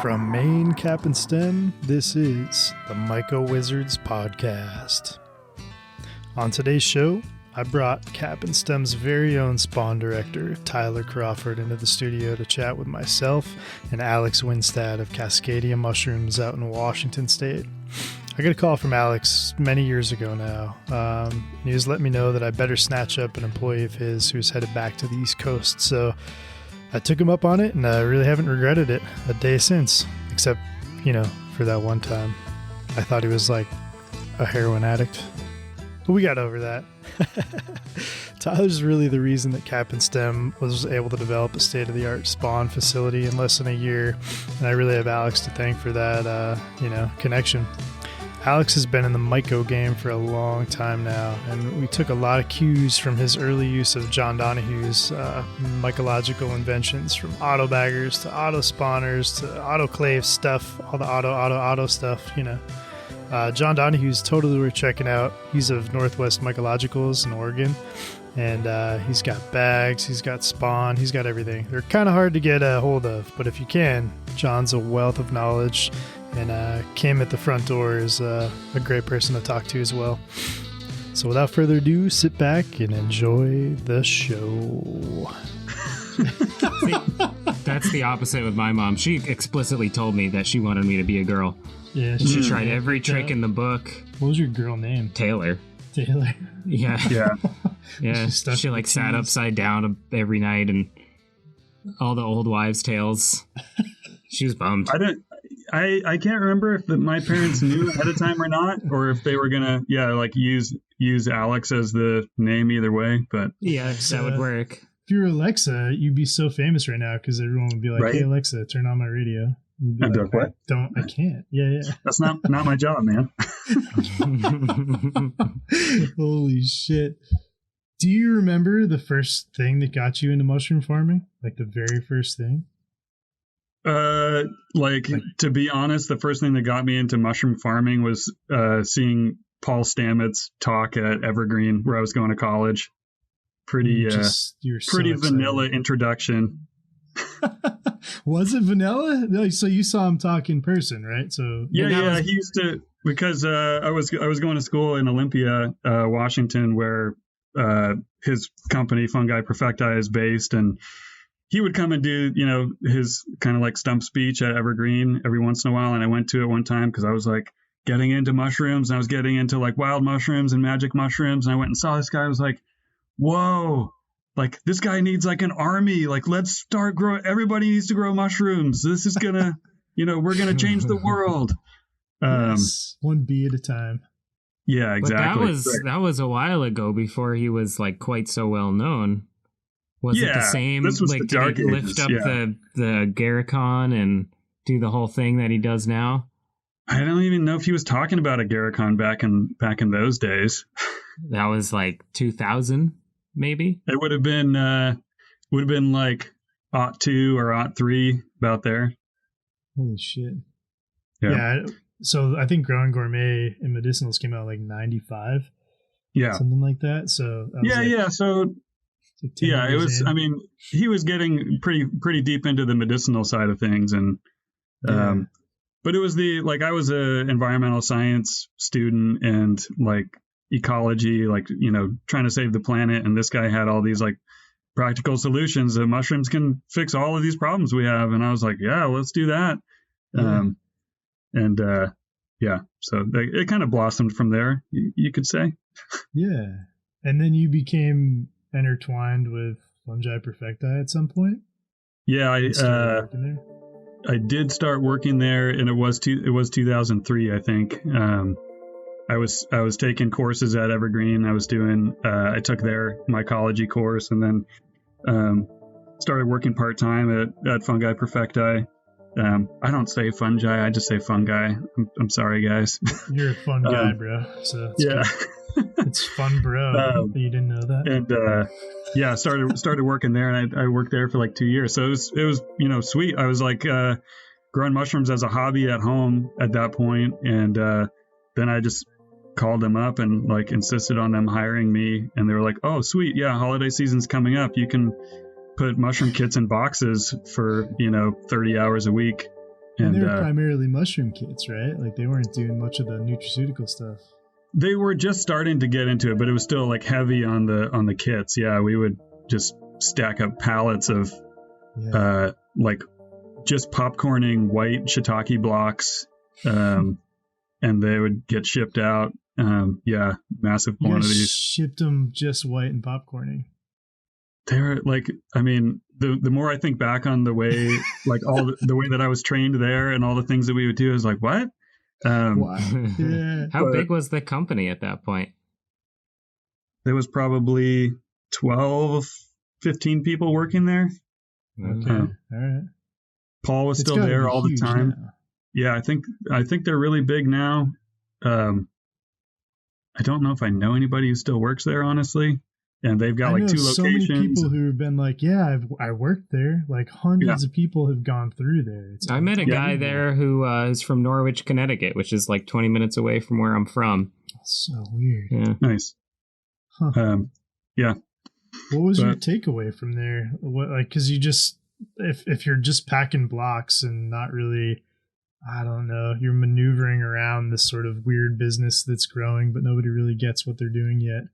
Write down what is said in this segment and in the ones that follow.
From Maine, Cap and Stem, this is the MycoWizards podcast. On today's show, I brought Cap and Stem's very own Spawn director, Tyler Crawford, into the studio to chat with myself and Alex Winstead of Cascadia Mushrooms out in Washington State. I got a call from Alex many years ago now. He was letting me know that I better snatch up an employee of his who's headed back to the East Coast. So I took him up on it, and I really haven't regretted it a day since, except, for that one time. I thought he was like a heroin addict, but we got over that. Tyler's really the reason that Cap and Stem was able to develop a state-of-the-art spawn facility in less than a year, and I really have Alex to thank for that, connection. Alex has been in the myco game for a long time now, and we took a lot of cues from his early use of John Donahue's mycological inventions, from auto baggers to auto spawners to autoclave stuff, all the auto stuff, John Donahue's totally worth checking out. He's of Northwest Mycologicals in Oregon, and he's got bags, he's got spawn, he's got everything. They're kind of hard to get a hold of, but if you can, John's a wealth of knowledge, and Kim at the front door is a great person to talk to as well. So without further ado, sit back and enjoy the show. See, that's the opposite with my mom. She explicitly told me that she wanted me to be a girl. Yeah, she tried every trick in the book. What was your girl name? Taylor. Yeah. Yeah. She like sat upside down every night and all the old wives' tales. She was bummed. I can't remember if my parents knew ahead of time or not, or if they were gonna use Alex as the name either way. But yeah, that would work. If you were Alexa, you'd be so famous right now because everyone would be like, right? Hey Alexa, turn on my radio. Like, what? I can't. Yeah. That's not my job, man. Holy shit. Do you remember the first thing that got you into mushroom farming? Like the very first thing? To be honest, the first thing that got me into mushroom farming was seeing Paul Stamets talk at Evergreen, where I was going to college. Pretty vanilla introduction. Was it vanilla? No, so you saw him talk in person, right? So yeah. He used to, because I was going to school in Olympia, Washington, where his company Fungi Perfecti is based, and he would come and do, his kind of like stump speech at Evergreen every once in a while. And I went to it one time because I was like getting into mushrooms, and I was getting into like wild mushrooms and magic mushrooms. And I went and saw this guy. I was like, whoa, like this guy needs like an army. Like, let's start growing. Everybody needs to grow mushrooms. This is gonna, we're gonna change the world. Yes, one bee at a time. Yeah, exactly. But that was a while ago, before he was like quite so well known. Was it the same? This was like, the dark did he lift up the Garricon and do the whole thing that he does now? I don't even know if he was talking about a Garricon back in those days. That was like 2000, maybe. It would have been like '02 or '03, about there. Holy shit! Yeah. So I think Growing Gourmet and Medicinals came out like '95. Yeah, something like that. So So. Yeah, it was. I mean, he was getting pretty deep into the medicinal side of things, and but it was I was a environmental science student and like ecology, trying to save the planet, and this guy had all these like practical solutions that mushrooms can fix all of these problems we have, and I was like, yeah, let's do that. So it kind of blossomed from there, you could say. Yeah, and then you became intertwined with Fungi Perfecti at some point. Yeah, I did start working there, and it was 2003, I think. I was taking courses at Evergreen. I took their mycology course, and then started working part-time at Fungi Perfecti. I don't say fungi, I just say fungi. I'm sorry, guys. You're a fun guy, bro. So it's good. It's fun, bro. You didn't know that? And started working there, and I worked there for like 2 years. So it was sweet. I was like growing mushrooms as a hobby at home at that point, and then I just called them up and like insisted on them hiring me, and they were like, oh sweet, yeah, holiday season's coming up, you can put mushroom kits in boxes for 30 hours a week. And they were primarily mushroom kits, right? Like they weren't doing much of the nutraceutical stuff. They were just starting to get into it, but it was still like heavy on the kits. Yeah, we would just stack up pallets of like just popcorning white shiitake blocks, and they would get shipped out. Massive quantities. You shipped them just white and popcorning. They're like, I mean, the more I think back on the way, like the way that I was trained there and all the things that we would do, I was like, what? Wow. Yeah. How big was the company at that point? There was probably 12, 15 people working there. Okay. All right. Paul was still there all the time. Now. Yeah, I think they're really big now. I don't know if I know anybody who still works there, honestly. And they've got like 2 locations. So many people who have been like, yeah, I worked there. Like hundreds of people have gone through there. I met a guy there who is from Norwich, Connecticut, which is like 20 minutes away from where I'm from. That's so weird. Yeah. Nice. Huh. What was your takeaway from there? What, like, because you just, if you're just packing blocks and not really, I don't know, you're maneuvering around this sort of weird business that's growing, but nobody really gets what they're doing yet.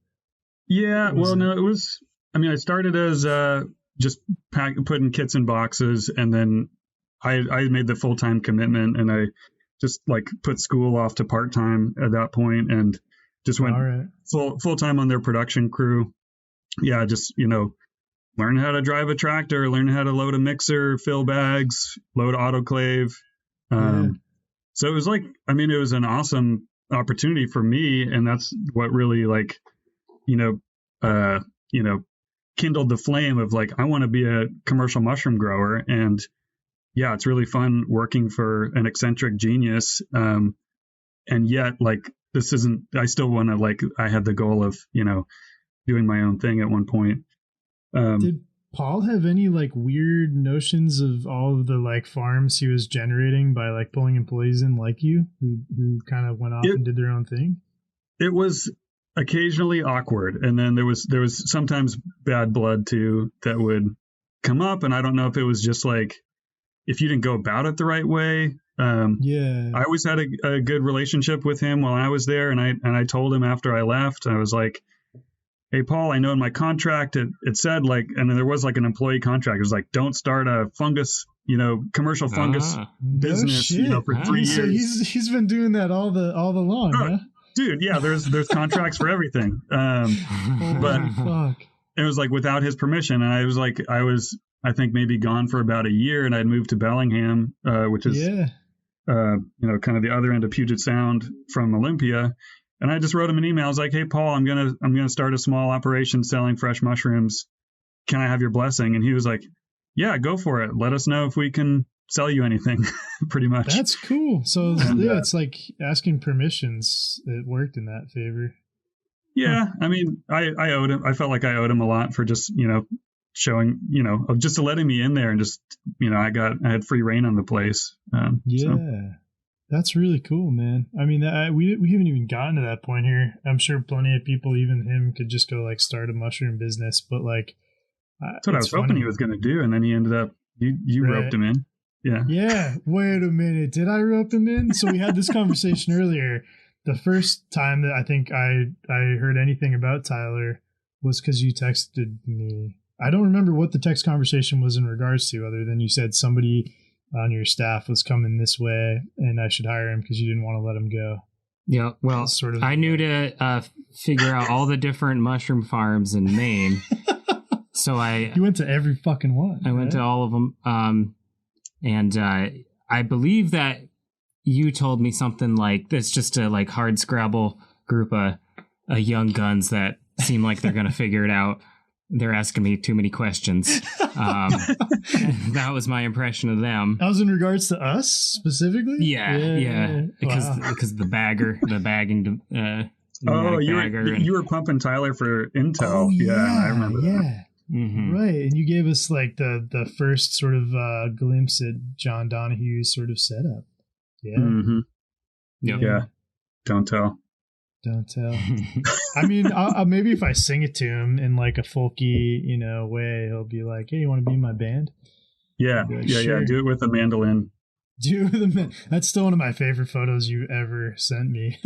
Yeah, well, no, it was, I mean, I started as just putting kits in boxes, and then I made the full-time commitment, and I just like put school off to part-time at that point, and just went full-time on their production crew. Yeah, just, learn how to drive a tractor, learn how to load a mixer, fill bags, load autoclave. So it was like, I mean, it was an awesome opportunity for me, and that's what really like, kindled the flame of like, I want to be a commercial mushroom grower. And yeah, it's really fun working for an eccentric genius. And yet like, this isn't, I still want to like, I had the goal of, doing my own thing at one point. Did Paul have any like weird notions of all of the like farms he was generating by like pulling employees in like you who kind of went off and did their own thing? It was occasionally awkward, and then there was sometimes bad blood too that would come up, and I don't know if it was just like if you didn't go about it the right way. I always had a good relationship with him while I was there, and I told him after I left, I was like, hey Paul, I know in my contract it said like, and there was like an employee contract, it was like, don't start a fungus, commercial fungus business for 3 years. So he's been doing that all the long, huh? Dude, yeah, there's contracts for everything. But fuck. It was like without his permission. And I was I think maybe gone for about a year, and I'd moved to Bellingham, which is, kind of the other end of Puget Sound from Olympia. And I just wrote him an email. I was like, hey, Paul, I'm going to start a small operation selling fresh mushrooms. Can I have your blessing? And he was like, yeah, go for it. Let us know if we can sell you anything. Pretty much. That's cool. So it's like asking permissions. It worked in that favor. Yeah. I mean, I owed him. I felt like I owed him a lot for just, showing, just letting me in there, and just, I had free reign on the place. That's really cool, man. I mean, we haven't even gotten to that point here. I'm sure plenty of people, even him, could just go like start a mushroom business, but like, that's what I was hoping he was going to do. And then he ended up, you roped him in. Yeah. Yeah. Wait a minute. Did I rope him in? So we had this conversation earlier. The first time that I think I heard anything about Tyler was because you texted me. I don't remember what the text conversation was in regards to, other than you said somebody on your staff was coming this way and I should hire him because you didn't want to let him go. Yeah. Well, I knew to figure out all the different mushroom farms in Maine. So you went to every fucking one. I went to all of them. And I believe that you told me something like this, just a like hard scrabble group of young guns that seem like they're going to figure it out. They're asking me too many questions. That was my impression of them. That was in regards to us specifically? Yeah. Because the bagging. You were pumping Tyler for intel. Oh, yeah, I remember that. Mm-hmm. Right, and you gave us like the first sort of glimpse at John Donahue's sort of setup. Yeah. Mm-hmm. Yep. Yeah. Don't tell. Don't tell. I mean, maybe if I sing it to him in like a folky, way, he'll be like, "Hey, you want to be in my band?" Yeah, like, yeah, sure. yeah. Do it with a mandolin. That's still one of my favorite photos you ever sent me.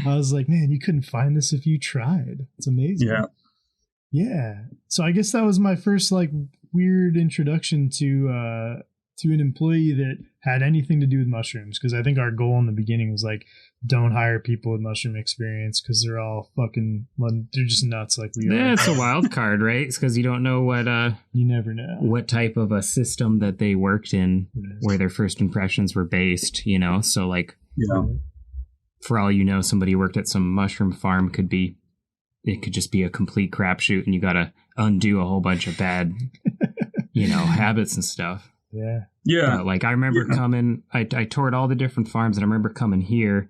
I was like, man, you couldn't find this if you tried. It's amazing. Yeah. So I guess that was my first like weird introduction to an employee that had anything to do with mushrooms, because I think our goal in the beginning was like, don't hire people with mushroom experience because they're all fucking, they're just nuts like we are. Yeah, it's a wild card, right? It's because you don't know what you never know what type of a system that they worked in, where their first impressions were based. So like, for all you know, somebody who worked at some mushroom farm could just be a complete crapshoot, and you got to undo a whole bunch of bad, habits and stuff. Yeah. But like I remember coming, I toured all the different farms, and I remember coming here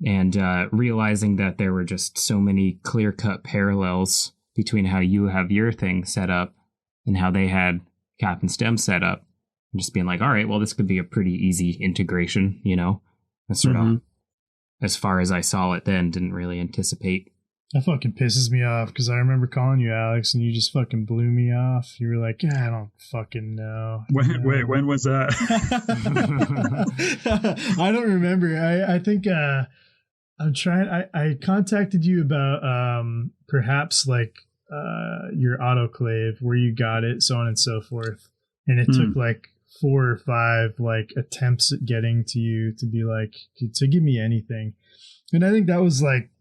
and realizing that there were just so many clear-cut parallels between how you have your thing set up and how they had cap and stem set up. And just being like, all right, well, this could be a pretty easy integration, That's sort of, as far as I saw it then, didn't really anticipate. That fucking pisses me off, because I remember calling you, Alex, and you just fucking blew me off. You were like, yeah, I don't fucking know. Wait, when was that? I don't remember. I think I'm trying. I contacted you about perhaps like your autoclave, where you got it, so on and so forth. And it took like 4 or 5 like attempts at getting to you to be like, to give me anything. And I think that was like,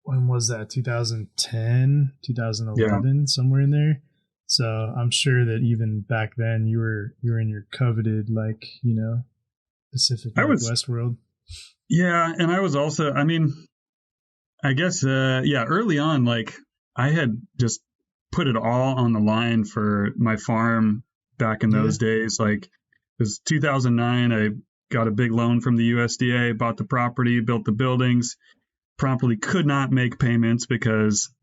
when was that? 2010, 2011, somewhere in there. So I'm sure that even back then you were in your coveted, like, Pacific Northwest world. Yeah. And I was also, I mean, I guess, early on, like I had just put it all on the line for my farm back in those days. Like it was 2009. I got a big loan from the USDA, bought the property, built the buildings. Promptly could not make payments because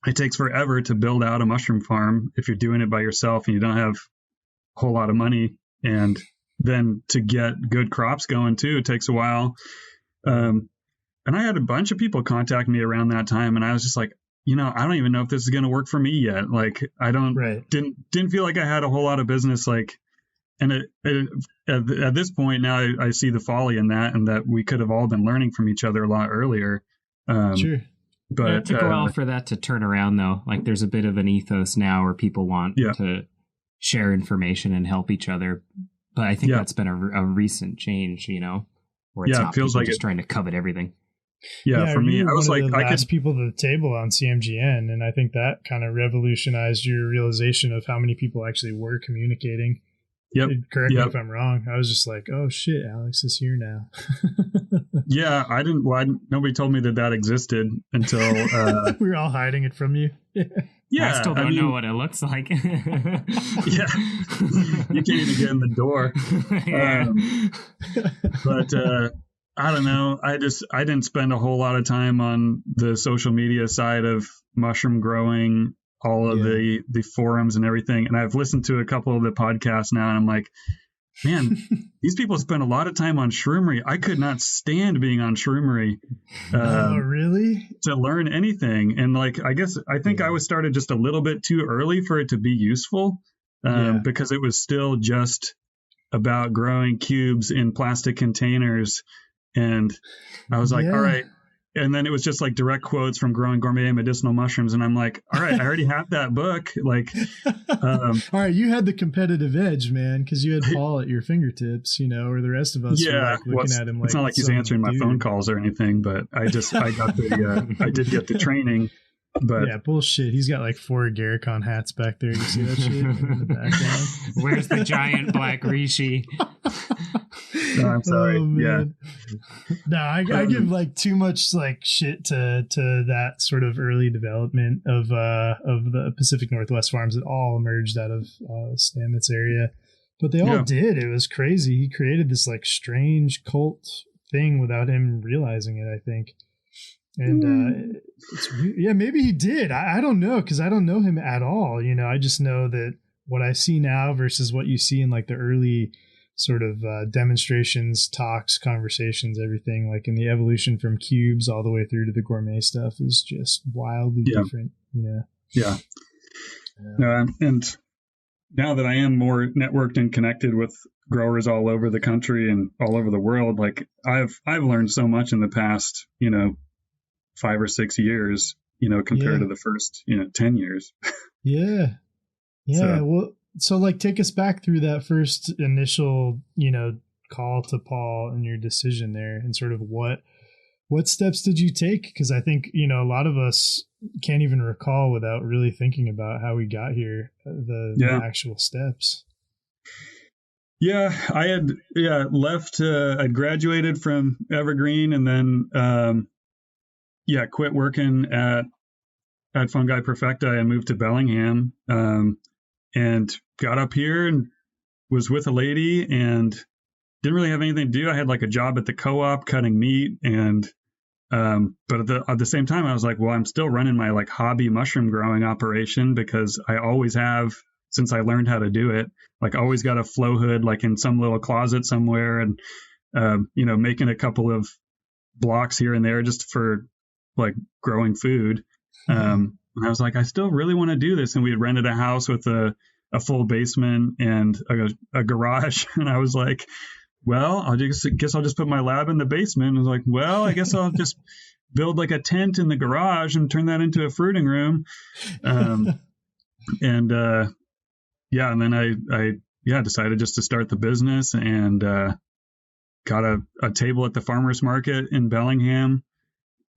it takes forever to build out a mushroom farm if you're doing it by yourself and you don't have a whole lot of money. And then to get good crops going too, it takes a while. And I had a bunch of people contact me around that time, and I was just like, I don't even know if this is going to work for me yet. Like I didn't feel like I had a whole lot of business. Like, and at this point now I see the folly in that, and that we could have all been learning from each other a lot earlier. Sure. But it took a while for that to turn around, though. Like there's a bit of an ethos now where people want to share information and help each other. But I think that's been a recent change, where it's not feels people like just trying to covet everything. Yeah, for me, I was like, I last people to the table on CMGN, and I think that kind of revolutionized your realization of how many people actually were communicating. Yep. Correct me if I'm wrong. I was just like, oh shit, Alex is here now. Yeah, I didn't. Nobody told me that existed until we were all hiding it from you. Yeah, I still don't know what it looks like. Yeah, you can't even get in the door. But I don't know. I didn't spend a whole lot of time on the social media side of mushroom growing, all of the forums and everything. And I've listened to a couple of the podcasts now, and I'm like, man, these people spend a lot of time on shroomery. I could not stand being on shroomery. Oh, really? To learn anything. And like, I think I was started just a little bit too early for it to be useful, because it was still just about growing cubes in plastic containers. And I was like, all right. And then it was just like direct quotes from Growing Gourmet and Medicinal Mushrooms. And I'm like, all right, I already have that book. Like, all right, you had the competitive edge, man, because you had Paul at your fingertips, or the rest of us were like looking at him like, it's not like he's answering my phone calls or anything, but I did get the training. But yeah, bullshit. He's got like 4 Garricon hats back there. You see that shit in the background? Where's the giant black Rishi? No, I'm sorry. No, I give like too much like shit to that sort of early development of the Pacific Northwest farms that all emerged out of Stamets area, but they all did. It was crazy. He created this like strange cult thing without him realizing it, I think. And maybe he did. I don't know, because I don't know him at all. I just know that what I see now versus what you see in like the early sort of demonstrations, talks, conversations, everything, like in the evolution from cubes all the way through to the gourmet stuff is just wildly different. Yeah. And now that I am more networked and connected with growers all over the country and all over the world, like I've learned so much in the past, 5 or 6 years, compared to the first, 10 years. Yeah. So like take us back through that first initial, call to Paul and your decision there, and sort of what steps did you take? Because I think, a lot of us can't even recall without really thinking about how we got here, the actual steps. Yeah, I had left. I graduated from Evergreen, and then quit working at Fungi Perfecti and moved to Bellingham, and got up here and was with a lady and didn't really have anything to do. I had like a job at the co-op cutting meat, and but at the same time, I was like, well, I'm still running my like hobby mushroom growing operation, because I always have, since I learned how to do it, like always got a flow hood like in some little closet somewhere, and making a couple of blocks here and there just for like growing food. And I was like, I still really want to do this. And we had rented a house with a full basement and a garage. And I was like, well, I guess I'll just put my lab in the basement. And I was like, well, I guess I'll just build like a tent in the garage and turn that into a fruiting room. And then I decided just to start the business, and got a table at the farmer's market in Bellingham.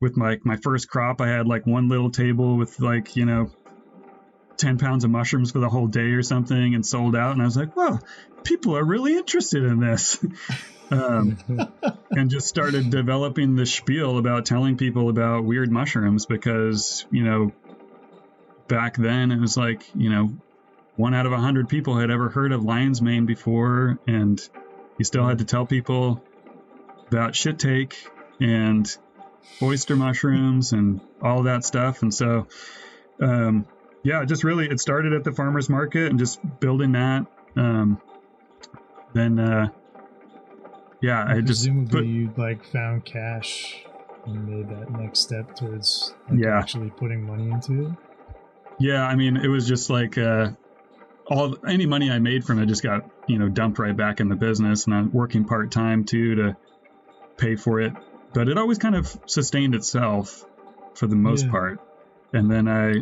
With my first crop, I had like one little table with like, 10 pounds of mushrooms for the whole day or something, and sold out. And I was like, well, people are really interested in this. And just started developing the spiel about telling people about weird mushrooms, because, back then it was like, 1 out of 100 people had ever heard of lion's mane before. And you still had to tell people about shit take and oyster mushrooms and all that stuff. And so, just really, it started at the farmer's market and just building that. I just you like found cash and made that next step towards actually putting money into it. Yeah. I mean, it was just like, any money I made from it just got, dumped right back in the business, and I'm working part-time too to pay for it. But it always kind of sustained itself for the most part. And then I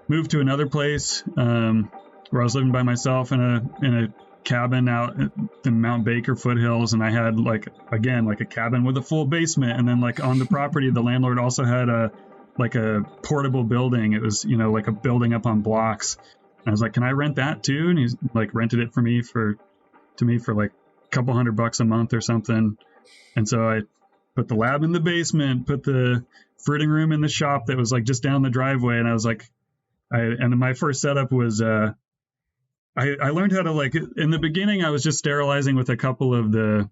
moved to another place where I was living by myself in a cabin out in the Mount Baker foothills. And I had like a cabin with a full basement. And then like on the property, the landlord also had a portable building. It was, like a building up on blocks. And I was like, can I rent that too? And he's like rented it to me for like a couple $100 a month or something. And so I put the lab in the basement, put the fruiting room in the shop that was like just down the driveway. And I was like, and my first setup was, I learned how to, like, in the beginning, I was just sterilizing with a couple of the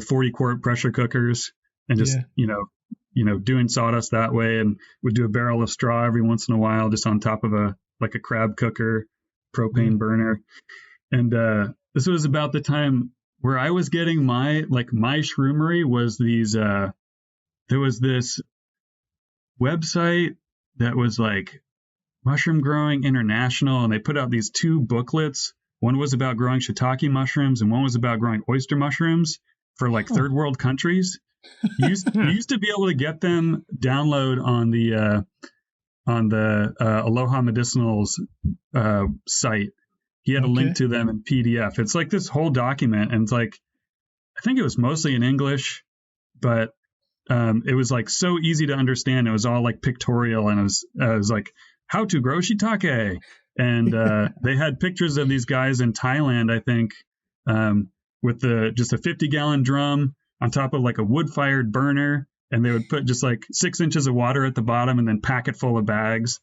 40 quart pressure cookers, and just, doing sawdust that way, and would do a barrel of straw every once in a while, just on top of a crab cooker, propane burner. And, this was about the time where I was getting my shroomery was these, there was this website that was like Mushroom Growing International, and they put out these 2 booklets. One was about growing shiitake mushrooms, and one was about growing oyster mushrooms for like third world countries. You used to be able to get them download on the Aloha Medicinals site. He had a link to them in PDF. It's like this whole document, and it's like, I think it was mostly in English, but it was like so easy to understand. It was all like pictorial, and it was like how to grow shiitake. And they had pictures of these guys in Thailand, I think, with just a 50-gallon drum on top of like a wood-fired burner, and they would put just like 6 inches of water at the bottom and then pack it full of bags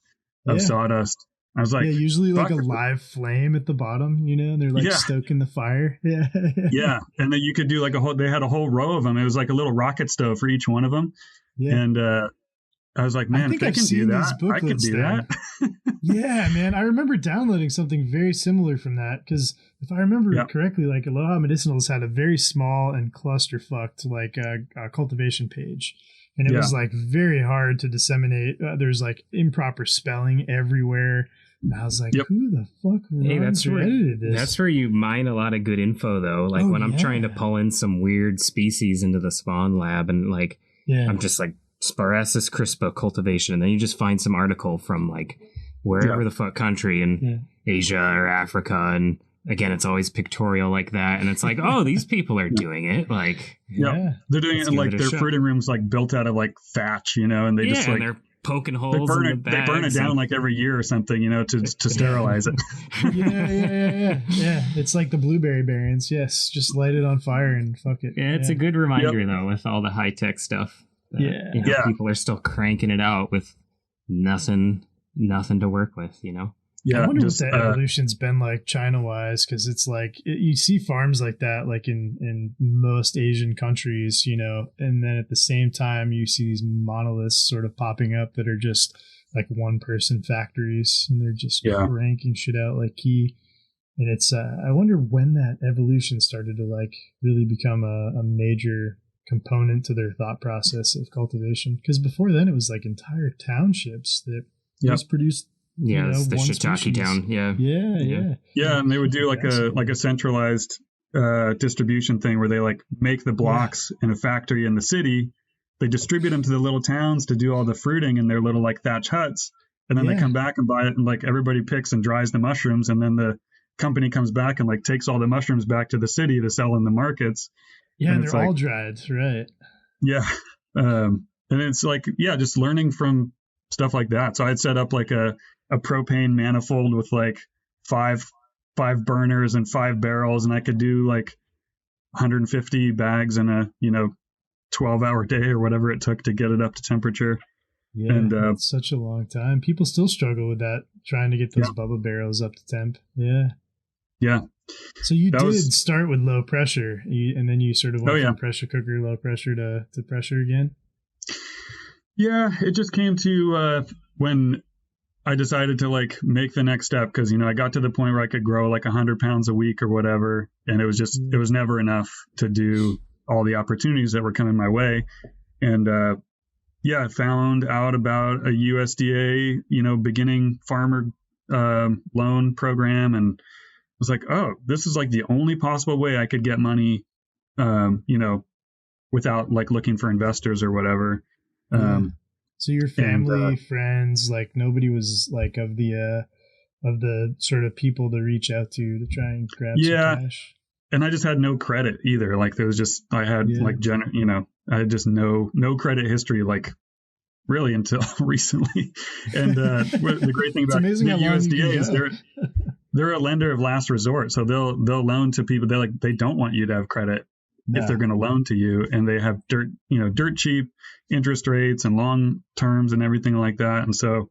of sawdust. I was like, usually like a live flame at the bottom, and they're like stoking the fire. Yeah. And then you could do like they had a whole row of them. It was like a little rocket stove for each one of them. Yeah. And I was like, man, if they can do that, I can do that. Yeah, man. I remember downloading something very similar from that because if I remember correctly, like Aloha Medicinals had a very small and clusterfucked like cultivation page. And it was like very hard to disseminate. There's like improper spelling everywhere. And I was like, who the fuck edited this? That's where you mine a lot of good info, though. Like when I'm trying to pull in some weird species into the Spawn lab and like, I'm just like Sparasis crispa cultivation. And then you just find some article from like wherever the fuck country in Asia or Africa. And again, it's always pictorial like that. And it's like, oh, these people are doing it. Like, they're doing it in like their fruiting rooms, like built out of like thatch, you know, and they just like, they're poking holes in the bags. They burn it down like every year or something, you know, to sterilize it. Yeah. It's like the blueberry barons. Yes. Just light it on fire and fuck it. Yeah, it's a good reminder though, with all the high tech stuff. That, people are still cranking it out with nothing to work with, you know? Yeah, I wonder what the evolution's been like China-wise, because it's like you see farms like that, like in most Asian countries, you know, and then at the same time you see these monoliths sort of popping up that are just like one-person factories, and they're just cranking shit out like key. And it's I wonder when that evolution started to like really become a major component to their thought process of cultivation, because before then it was like entire townships that just produced. Yeah, it's the shiitake town. Yeah, and they would do like a centralized distribution thing where they like make the blocks in a factory in the city. They distribute them to the little towns to do all the fruiting in their little like thatch huts, and then they come back and buy it, and like everybody picks and dries the mushrooms, and then the company comes back and like takes all the mushrooms back to the city to sell in the markets. Yeah, and they're all dried, right? Yeah, and it's like just learning from stuff like that. So I'd set up like a propane manifold with like five burners and 5 barrels, and I could do like 150 bags in a 12-hour day or whatever it took to get it up to temperature. Yeah, and it's such a long time. People still struggle with that, trying to get those bubble barrels up to temp. Yeah. So you did start with low pressure, and then you sort of went from pressure cooker, low pressure to pressure again. Yeah, it just came to when I decided to like make the next step, because I got to the point where I could grow like 100 pounds a week or whatever, and it was never enough to do all the opportunities that were coming my way. And I found out about a USDA beginning farmer loan program, and was like, oh, this is like the only possible way I could get money, without like looking for investors or whatever. So your family, friends, like nobody was like of the sort of people to reach out to try and grab some cash. And I just had no credit either. Like there was just, I had like, I had just no credit history, like really until recently. And the great thing about the USDA is they're a lender of last resort. So they'll loan to people. They don't want you to have credit if they're going to loan to you, and they have dirt cheap interest rates and long terms and everything like that. And so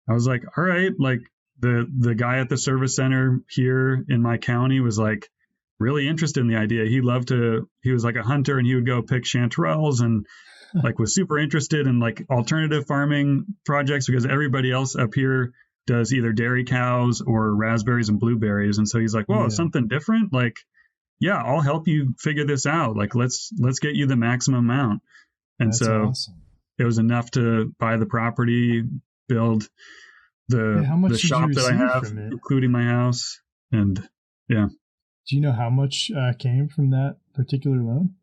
I was like, all right, like the guy at the service center here in my county was like really interested in the idea. He was like a hunter, and he would go pick chanterelles, and like was super interested in like alternative farming projects, because everybody else up here does either dairy cows or raspberries and blueberries. And so he's like, whoa, something different. Like, yeah, I'll help you figure this out. Like, let's get you the maximum amount. And that's awesome. It was enough to buy the property, build the shop that I have, including my house. And do you know how much came from that particular loan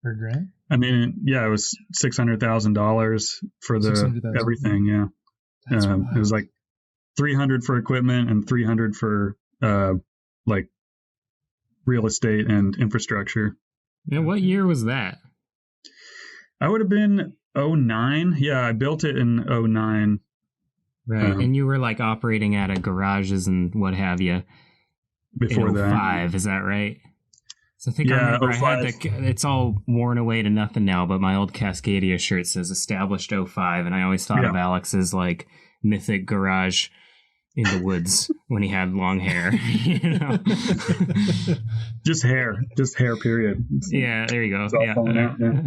or grant? I mean, it was $600,000 for everything. Yeah. It was like $300 for equipment and $300 for like real estate and infrastructure. Yeah, what year was that? I would have been 2009. Yeah, I built it in 2009. Right, and you were like operating out of garages and what have you before in that. 2005, is that right? So I think I remember I had it's all worn away to nothing now, but my old Cascadia shirt says established 2005, and I always thought of Alex's like mythic garage in the woods when he had long hair. You know? Just hair period. Yeah, there you go. It's all falling out now.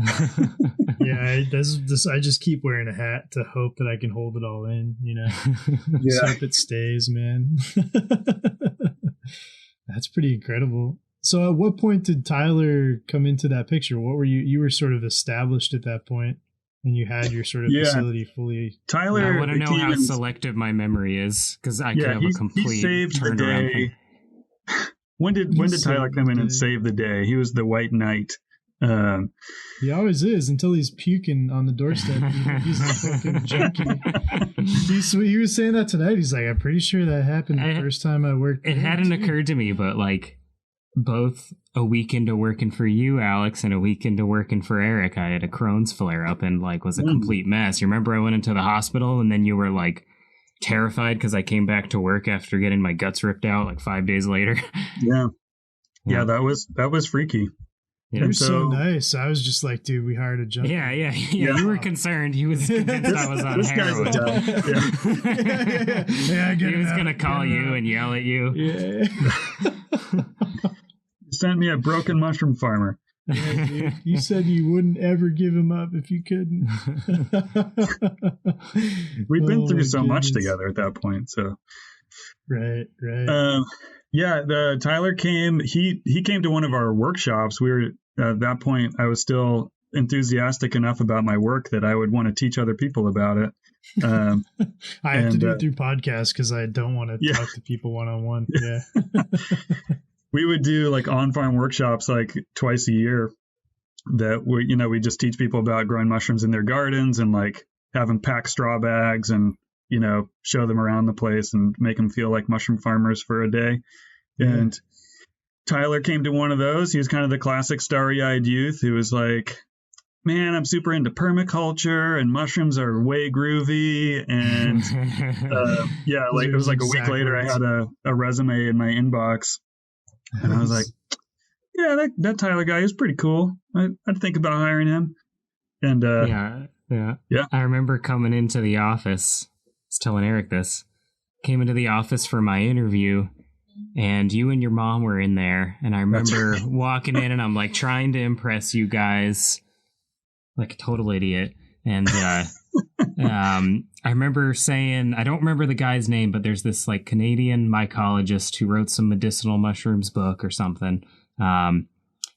Yeah, I just keep wearing a hat to hope that I can hold it all in, you know. Just hope it stays, man. That's pretty incredible. So at what point did Tyler come into that picture? What were you were sort of established at that point, and you had your sort of facility fully. Tyler, I want to know how selective my memory is, because I could have a complete turnaround thing. When did Tyler come in and save the day? He was the white knight. He always is until he's puking on the doorstep. He's a fucking junkie. He was saying that tonight. He's like, I'm pretty sure that happened the first time I worked. It hadn't occurred to me, but like both a week into working for you, Alex, and a week into working for Eric, I had a Crohn's flare up and like was a complete mess. You remember I went into the hospital and then you were like terrified because I came back to work after getting my guts ripped out like 5 days later. Yeah, that was freaky. Yeah. You're so nice. I was just like, dude, we hired a junkie. Yeah. You were concerned. He was convinced I was on heroin. He was going to call you and yell at you. Yeah. Sent me a broken mushroom farmer. Yeah, dude. You said you wouldn't ever give him up if you couldn't. We've been through so much together at that point. So right. The Tyler came. He came to one of our workshops. We were at that point. I was still enthusiastic enough about my work that I would want to teach other people about it. I have to do it through podcasts because I don't want to talk to people one-on-one. Yeah. We would do like on-farm workshops like twice a year that we just teach people about growing mushrooms in their gardens and like have them pack straw bags and, show them around the place and make them feel like mushroom farmers for a day. And Tyler came to one of those. He was kind of the classic starry-eyed youth who was like, man, I'm super into permaculture and mushrooms are way groovy. And it was like a week later, I had a resume in my inbox. And I was like, yeah, that Tyler guy is pretty cool. I'd think about hiring him. And yeah. I remember coming into the office. I was telling Eric this. Came into the office for my interview, and you and your mom were in there. And I remember walking in, and I'm like trying to impress you guys, like a total idiot. And I remember saying, I don't remember the guy's name, but there's this like Canadian mycologist who wrote some medicinal mushrooms book or something. And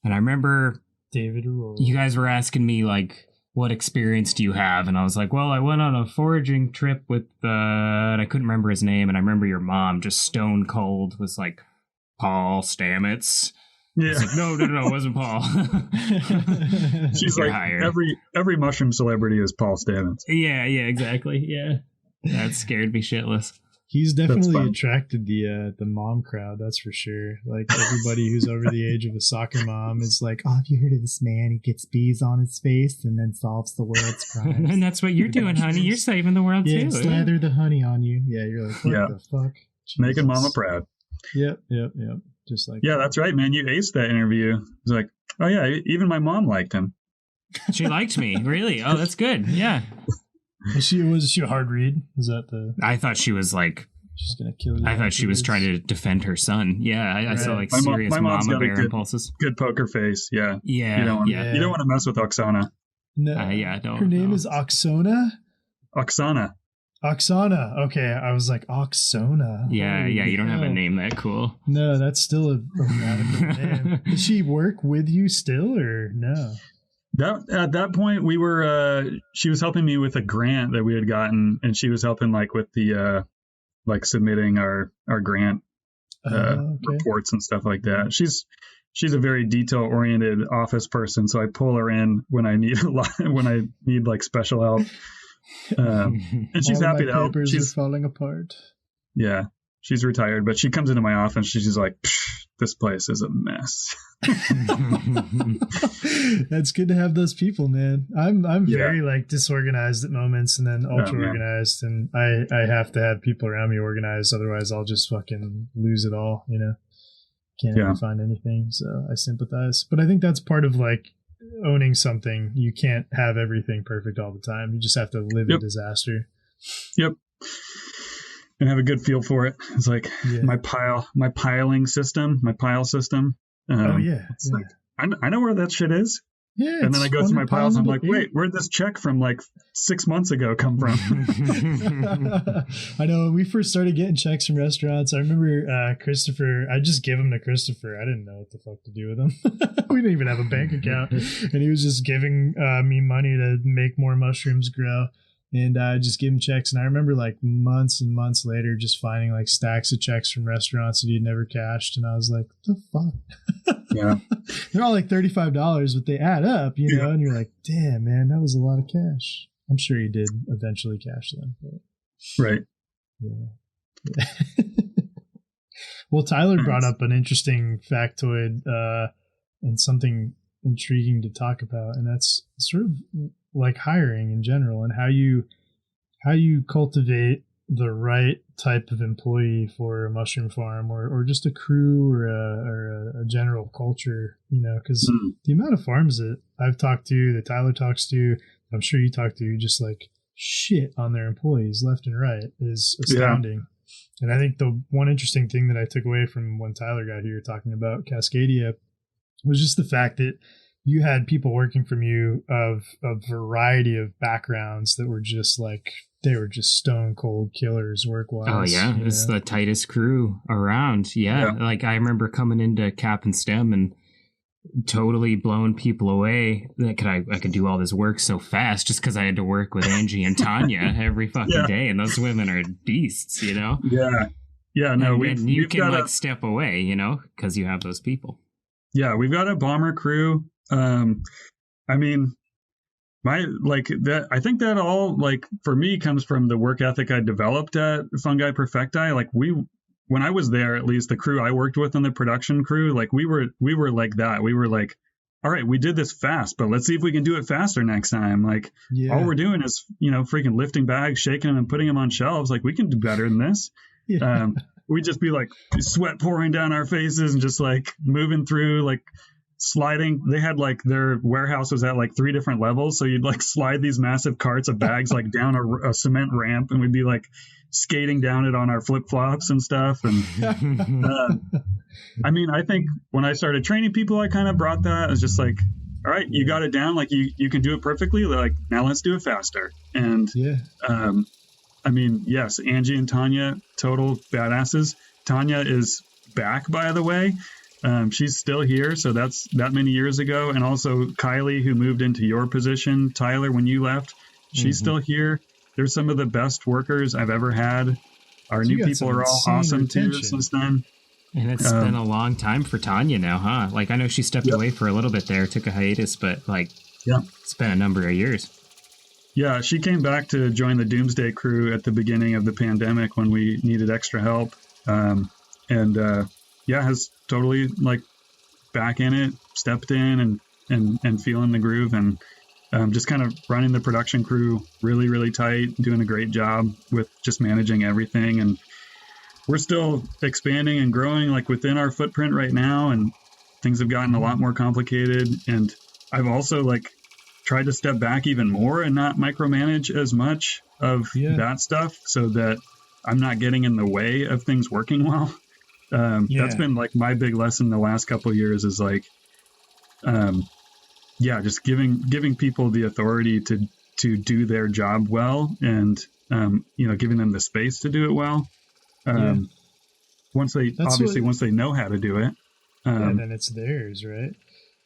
I remember David Arroyo. You guys were asking me like, what experience do you have? And I was like, well, I went on a foraging trip with, and I couldn't remember his name. And I remember your mom just stone cold was like, Paul Stamets. Yeah. I was like, no, it wasn't Paul. She's like, hired. Every mushroom celebrity is Paul Stamets. Yeah, exactly. Yeah. That scared me shitless. He's definitely attracted the mom crowd, that's for sure. Like everybody who's over the age of a soccer mom is like, oh, have you heard of this man? He gets bees on his face and then solves the world's problems. And that's what you're doing, honey. You're saving the world too. Slather the honey on you. Yeah, you're like, what the fuck? Jesus. Making mama proud. Yep. Just like that's right, man. You aced that interview. It was like, oh yeah, even my mom liked him. She liked me, really? Oh, that's good. Yeah. Was she a hard read? Is that the? I thought she was like. She's gonna kill you. I thought she was trying to defend her son. Yeah, I saw like serious mama bear impulses. Good poker face. Yeah. Yeah. You don't want to mess with Oksana. No. Don't. Her name is Oksana. Oksana. Okay, I was like Oksana. Yeah. You don't have a name that cool. No, that's still a radical name. Does she work with you still, or no? At that point, we were. She was helping me with a grant that we had gotten, and she was helping like with the like submitting our grant reports and stuff like that. She's a very detail oriented office person, so I pull her in when I need like special help. And she's happy to help. She's falling apart. Yeah, she's retired, but she comes into my office. She's like, "This place is a mess." That's good to have those people, man. I'm very like disorganized at moments, and then ultra organized, and I have to have people around me organized. Otherwise, I'll just fucking lose it all. Can't ever find anything. So I sympathize, but I think that's part of like owning something. You can't have everything perfect all the time. You just have to live in disaster. Yep. and have a good feel for it. It's like my pile system. Oh yeah. It's like, I know where that shit is. Yeah, and then I go through my piles and I'm like, wait, where'd this check from like 6 months ago come from? I know when we first started getting checks from restaurants, I remember Christopher, I just give them to Christopher. I didn't know what the fuck to do with them. We didn't even have a bank account. And he was just giving me money to make more mushrooms grow. And I just give him checks. And I remember like months and months later just finding like stacks of checks from restaurants that he'd never cashed. And I was like, what the fuck? Yeah. They're all like $35, but they add up, you know? And you're like, damn, man, that was a lot of cash. I'm sure he did eventually cash them. But, right. Yeah. Well, Tyler brought up an interesting factoid and something intriguing to talk about. And that's sort of like hiring in general and how you cultivate the right type of employee for a mushroom farm or just a crew or a general culture, you know, because the amount of farms that I've talked to, that Tyler talks to, I'm sure you talk to, just like shit on their employees left and right is astounding. Yeah. And I think the one interesting thing that I took away from when Tyler got here talking about Cascadia was just the fact that you had people working from you of a variety of backgrounds that were just like, they were just stone cold killers work-wise. Oh, yeah. It's the tightest crew around. Yeah. Like, I remember coming into Cap and Stem and totally blowing people away. I could do all this work so fast just because I had to work with Angie and Tanya every fucking day. And those women are beasts, you know? Yeah. Yeah. No, and you can like step away, you know, because you have those people. Yeah. We've got a bomber crew. I mean, I think that all like for me comes from the work ethic I developed at Fungi Perfecti. Like when I was there, at least the crew I worked with on the production crew, like we were like that. We were like, all right, we did this fast, but let's see if we can do it faster next time. Like all we're doing is, you know, freaking lifting bags, shaking them and putting them on shelves. Like we can do better than this. Yeah. We'd just be like sweat pouring down our faces and just like moving through like sliding. They had like their warehouse was at like 3 different levels, so you'd like slide these massive carts of bags like down a cement ramp, and we'd be like skating down it on our flip-flops and stuff. And I mean, I think when I started training people, I kind of brought that as just like, all right, you got it down, like you can do it perfectly, like now let's do it faster. And I mean, yes, Angie and Tanya, total badasses. Tanya is back, by the way. She's still here, so that's that many years ago. And also Kylie, who moved into your position, Tyler, when you left, she's still here. They're some of the best workers I've ever had. Our new people are all awesome too since then. And it's been a long time for Tanya now, huh? Like I know she stepped away for a little bit there, took a hiatus, but like it's been a number of years. Yeah, she came back to join the Doomsday crew at the beginning of the pandemic when we needed extra help. Has totally like back in it, stepped in and feeling the groove, and just kind of running the production crew really, really tight, doing a great job with just managing everything. And we're still expanding and growing like within our footprint right now, and things have gotten a lot more complicated. And I've also like tried to step back even more and not micromanage as much of that stuff so that I'm not getting in the way of things working well. That's been like my big lesson the last couple of years is like, just giving people the authority to do their job well, and giving them the space to do it well. Once they know how to do it, then it's theirs, right?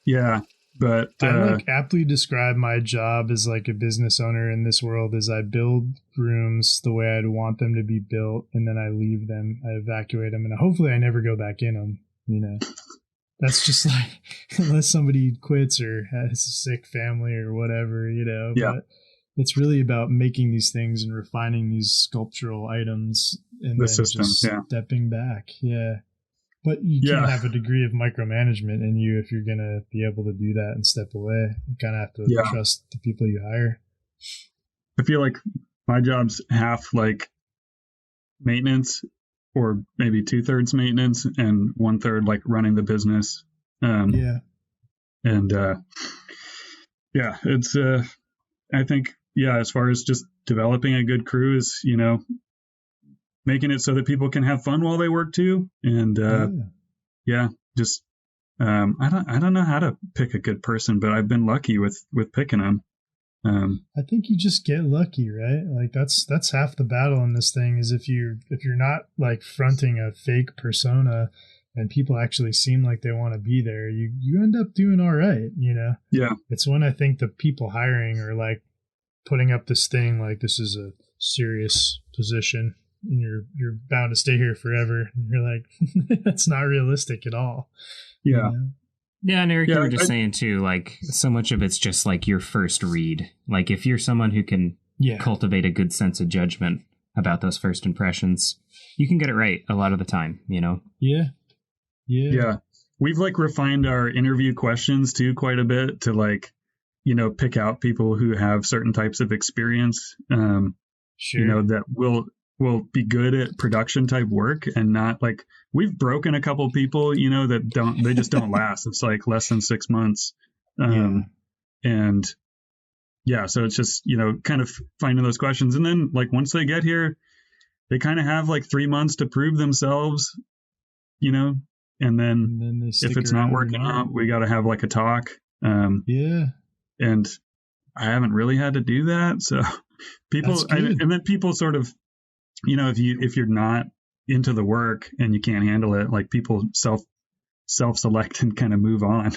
Yeah. But I aptly describe my job as like a business owner in this world as I build rooms the way I'd want them to be built, and then I leave them, I evacuate them, and hopefully I never go back in them. You know, that's just like unless somebody quits or has a sick family or whatever, you know. Yeah. But it's really about making these things and refining these sculptural items and the then system, just stepping back. Yeah. But you can't have a degree of micromanagement in you if you're going to be able to do that and step away. You kind of have to trust the people you hire. I feel like my job's half like maintenance, or maybe 2/3 maintenance and 1/3 like running the business. It's I think as far as just developing a good crew is, you know, making it so that people can have fun while they work too. And just I don't know how to pick a good person, but I've been lucky with picking them. I think you just get lucky, right? Like that's half the battle in this thing is if you're not like fronting a fake persona and people actually seem like they want to be there, you end up doing all right, you know? Yeah. It's when I think the people hiring are like putting up this thing like this is a serious position and you're bound to stay here forever. And you're like, that's not realistic at all. Yeah. You know? Yeah, and Eric, you were just saying too, like so much of it's just like your first read. Like if you're someone who can cultivate a good sense of judgment about those first impressions, you can get it right a lot of the time, you know? Yeah. We've like refined our interview questions too quite a bit to like, you know, pick out people who have certain types of experience, you know, that will be good at production type work and not like we've broken a couple people, you know, that they just don't last. It's like less than 6 months. And so it's just, you know, kind of finding those questions. And then like once they get here, they kind of have like 3 months to prove themselves, you know, and then if it's not working out, we got to have like a talk. And I haven't really had to do that. So people, and then people sort of, you know, if you're not into the work and you can't handle it, like people self-select and kind of move on.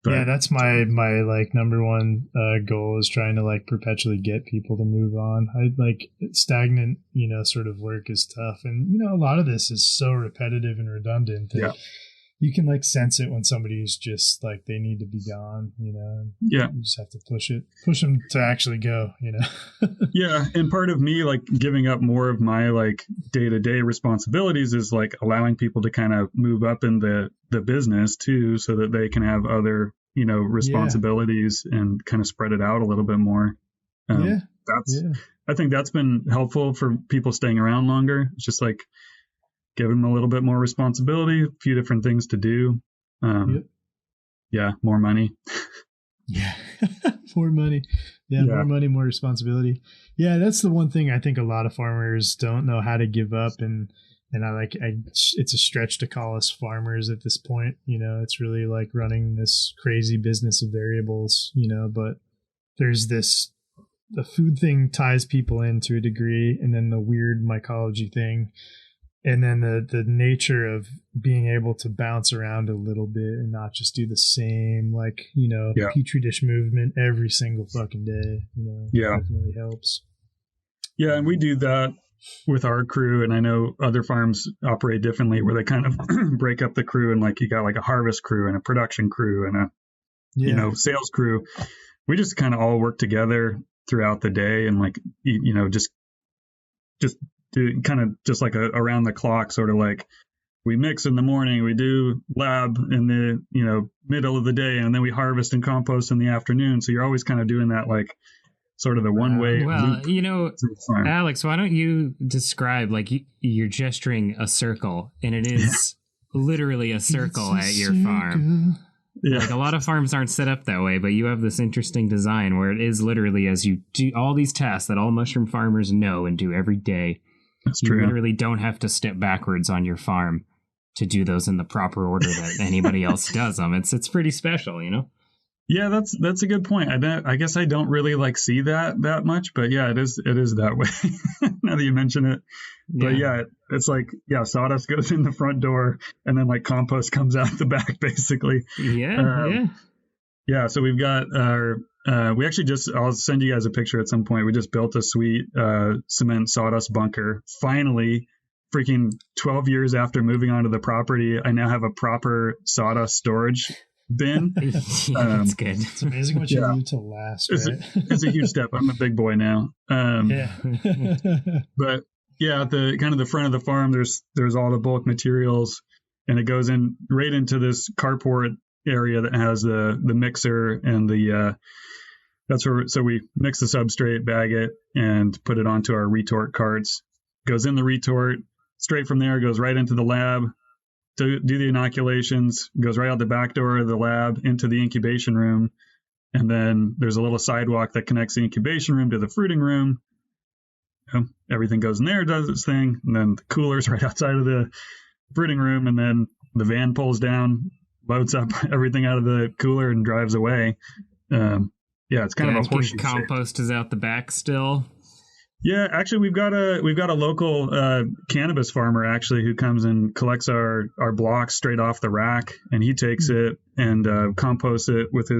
That's my like number one goal is trying to like perpetually get people to move on. I like stagnant, you know, sort of work is tough. And, you know, a lot of this is so repetitive and redundant that you can like sense it when somebody's just like they need to be gone, you know. You just have to push them to actually go, you know. And part of me like giving up more of my like day-to-day responsibilities is like allowing people to kind of move up in the business too, so that they can have other, you know, responsibilities and kind of spread it out a little bit more. I think that's been helpful for people staying around longer. It's just like give them a little bit more responsibility, a few different things to do. More money. More money. More money, more responsibility. That's the one thing I think a lot of farmers don't know how to give up. And it's a stretch to call us farmers at this point. You know, it's really like running this crazy business of variables, you know, but there's the food thing ties people in to a degree, and then the weird mycology thing. And then the nature of being able to bounce around a little bit and not just do the same, like, you know, Petri dish movement every single fucking day, you know, definitely helps. Yeah. And we do that with our crew. And I know other farms operate differently where they kind of break up the crew and like you got like a harvest crew and a production crew and a, you know, sales crew. We just kind of all work together throughout the day and like, you know, just do kind of just like around the clock, sort of like we mix in the morning, we do lab in the, you know, middle of the day, and then we harvest and compost in the afternoon. So you're always kind of doing that, like sort of the one way. Well, you know, Alex, why don't you describe like you're gesturing a circle, and it is literally a circle at your farm. Yeah. Like a lot of farms aren't set up that way, but you have this interesting design where it is literally as you do all these tasks that all mushroom farmers know and do every day. That's you true. Literally don't have to step backwards on your farm to do those in the proper order that anybody else does them. It's pretty special, you know? Yeah, that's a good point. I guess I don't really like see that much, but yeah, it is that way now that you mention it. But it's like, sawdust goes in the front door and then like compost comes out the back basically. So we've got our, we actually I'll send you guys a picture at some point. We just built a sweet cement sawdust bunker. Finally, freaking 12 years after moving onto the property, I now have a proper sawdust storage bin. That's good. It's amazing what you do to last, right? It's a huge step. I'm a big boy now. But yeah, at the kind of the front of the farm, there's all the bulk materials, and it goes in right into this carport area that has the mixer and the that's where, so we mix the substrate, bag it, and put it onto our retort carts. Goes in the retort, straight from there goes right into the lab to do the inoculations, goes right out the back door of the lab into the incubation room. And then there's a little sidewalk that connects the incubation room to the fruiting room. everything goes in there, does its thing, and then the cooler's right outside of the brooding room, and then the van pulls down, loads up everything out of the cooler, and drives away. It's kind of a horseshoe. Compost is out the back still. Yeah, actually, we've got a local cannabis farmer actually who comes and collects our blocks straight off the rack, and he takes it and composts it with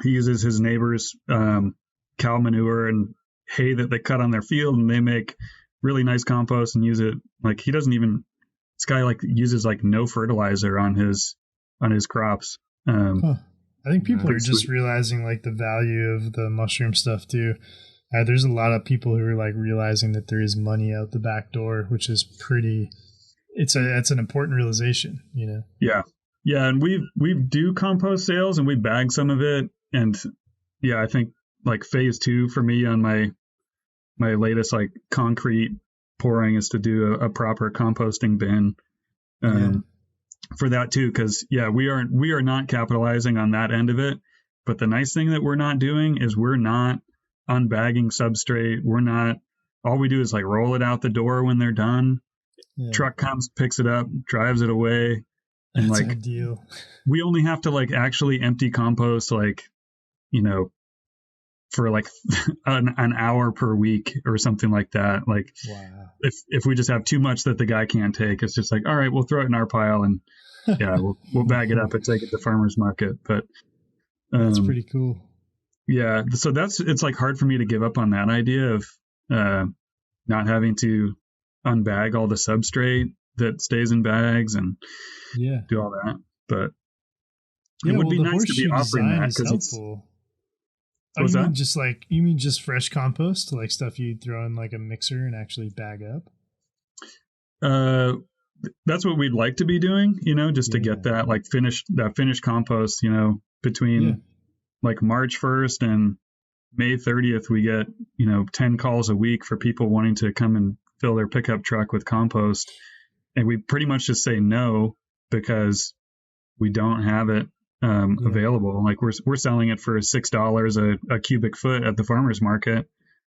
he uses his neighbor's cow manure and hay that they cut on their field, and they make really nice compost and use it. Like, he doesn't even, this guy like uses like no fertilizer on his crops. I think people are just realizing like the value of the mushroom stuff too. There's a lot of people who are like realizing that there is money out the back door, which is it's an important realization, you know? Yeah. And we do compost sales, and we bag some of it. And I think like phase 2 for me on my latest like concrete pouring is to do a proper composting bin for that too. Cause we are not capitalizing on that end of it. But the nice thing that we're not doing is we're not unbagging substrate. All we do is like roll it out the door when they're done. Truck comes, picks it up, drives it away. And that's like, a deal. We only have to like actually empty compost, like, for like an hour per week or something like that. Like, wow. If we just have too much that the guy can't take, it's just like, all right, we'll throw it in our pile, and we'll bag it up and take it to farmer's market. But that's pretty cool. Yeah. So it's like hard for me to give up on that idea of not having to unbag all the substrate that stays in bags and do all that. But it would be nice to be offering that, because it's helpful. What's that? You mean just fresh compost, like stuff you throw in like a mixer and actually bag up? That's what we'd like to be doing, just to get that like finished compost, between like March 1st and May 30th, we get, 10 calls a week for people wanting to come and fill their pickup truck with compost. And we pretty much just say no, because we don't have it available. Like we're selling it for $6 a cubic foot at the farmer's market.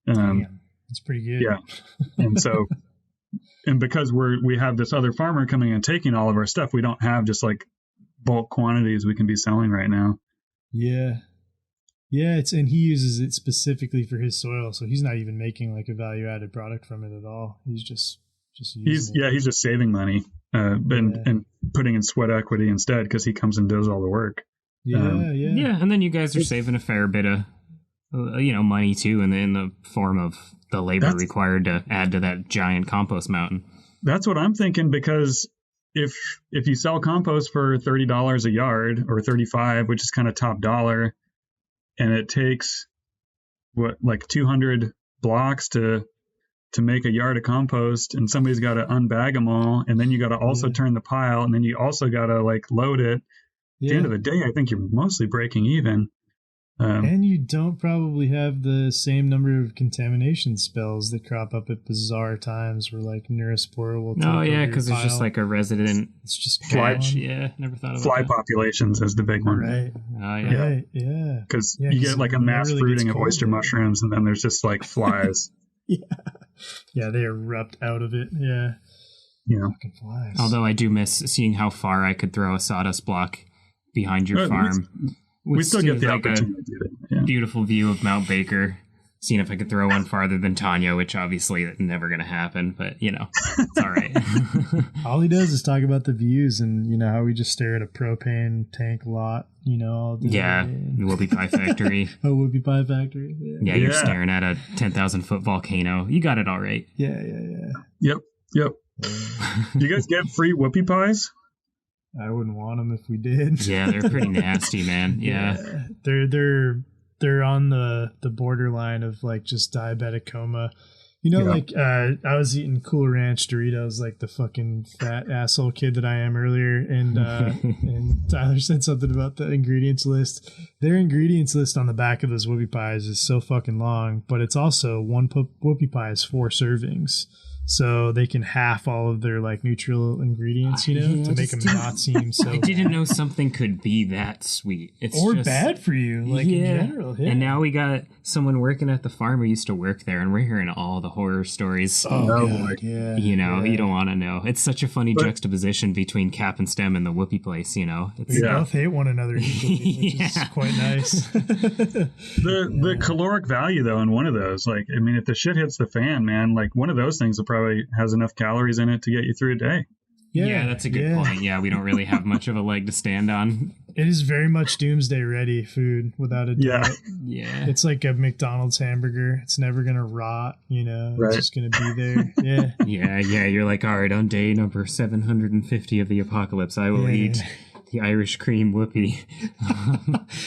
Damn, that's pretty good. Yeah. And so, and because we have this other farmer coming and taking all of our stuff, we don't have just like bulk quantities we can be selling right now. Yeah. Yeah, and he uses it specifically for his soil, so he's not even making like a value-added product from it at all. He's just using it. He's just saving money and putting in sweat equity instead, because he comes and does all the work. Yeah, and then you guys are saving a fair bit of money too, in the form of the labor required to add to that giant compost mountain. That's what I'm thinking, because if you sell compost for $30 a yard or $35, which is kind of top dollar, and it takes like 200 blocks to make a yard of compost, and somebody's got to unbag them all, and then you got to also turn the pile, and then you also got to like load it. At the end of the day, I think you're mostly breaking even. And you don't probably have the same number of contamination spells that crop up at bizarre times where like neurospora will take over your because it's just like a resident. It's just fly. Yeah, never thought about fly that. populations is the big one. Right. Oh yeah. Right. Yeah. Because you get like a mass fruiting of oyster mushrooms, and then there's just like flies. Yeah, they erupt out of it. Yeah. Fucking flies. Although I do miss seeing how far I could throw a sawdust block behind your farm. We still get the opportunity to do that. Beautiful view of Mount Baker. Seeing if I could throw one farther than Tanya, which obviously is never going to happen, but it's all right. All he does is talk about the views and how we just stare at a propane tank lot, all day. Yeah, Whoopie Pie Factory. Whoopie Pie Factory. Yeah, you're staring at a 10,000 foot volcano. You got it all right. Yeah. Yep. Do you guys get free whoopie pies? I wouldn't want them if we did. Yeah, they're pretty nasty, man. Yeah. They're on the borderline of like just diabetic coma. Like I was eating Cool Ranch Doritos like the fucking fat asshole kid that I am earlier, and and Tyler said something about the ingredients list. Their ingredients list on the back of those whoopie pies is so fucking long, but it's also one whoopie pie is 4 servings. so they can half all of their like neutral ingredients, you know, Yeah, to make them not seem so I didn't know something could be that sweet. It's or just bad for you, like in general. Yeah. And now we got someone working at the farm who used to work there, and we're hearing all the horror stories. Oh, No, God, like, yeah. You know, yeah. you don't want to know. It's such a funny juxtaposition between Cap and Stem and the Whoopie place, you know. We both hate one another equally, which is quite nice. the caloric value though in one of those, like, I mean, if the shit hits the fan, man, like one of those things will probably has enough calories in it to get you through a day. Yeah, that's a good point. Yeah, we don't really have much of a leg to stand on. It is very much doomsday ready food, without a doubt. Yeah. It's like a McDonald's hamburger. It's never going to rot, you know. Right. It's just going to be there. Yeah. Yeah, you're like, all right, on day number 750 of the apocalypse, I will eat the Irish cream whoopie.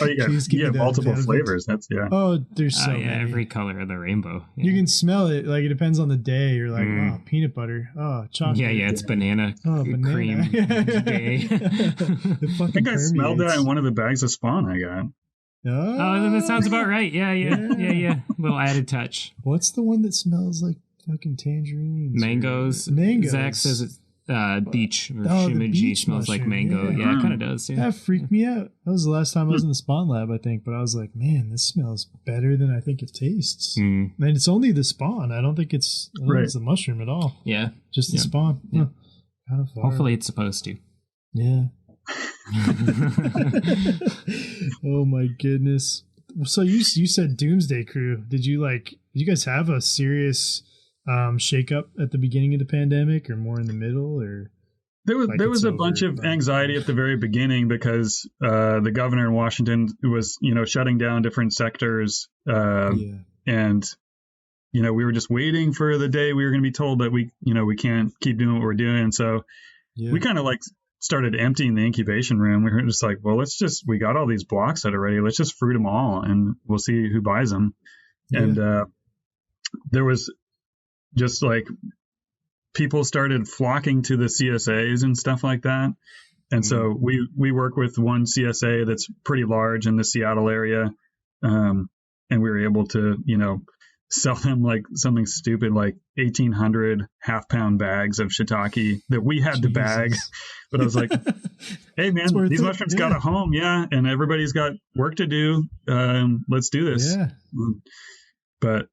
Oh, you have multiple flavors. That's Oh, there's so many. Every color of the rainbow. Yeah. You can smell it. Like, it depends on the day. You're like, oh, peanut butter. Oh, chocolate. Yeah, it's banana cream day. I think I smelled that in one of the bags of Spawn I got. Oh, that sounds about right. Yeah. Little added touch. What's the one that smells like fucking tangerines? Mangoes. Zach says it's beach or shimeji smells like mango. Yeah, it kind of does. Yeah. That freaked me out. That was the last time I was in the Spawn lab, I think. But I was like, man, this smells better than I think it tastes. And it's only the Spawn. I don't think it's the mushroom at all. Yeah. Just the Spawn. Yeah. Kind of far. Hopefully it's supposed to. Yeah. Oh my goodness. So you said Doomsday Crew. Did you guys have a serious shake up at the beginning of the pandemic, or more in the middle, or there was a bunch of anxiety at the very beginning because the governor in Washington was, shutting down different sectors, and we were just waiting for the day we were going to be told that we can't keep doing what we're doing. So we kind of started emptying the incubation room. We were just like, well, we got all these blocks that are ready. Let's just fruit them all and we'll see who buys them. And there was just people started flocking to the CSAs and stuff like that. And so we work with one CSA that's pretty large in the Seattle area. And we were able to, sell them something stupid, 1,800 half-pound bags of shiitake that we had to bag. But I was like, hey, man, these mushrooms got a home. Yeah. And everybody's got work to do. Let's do this. Yeah. But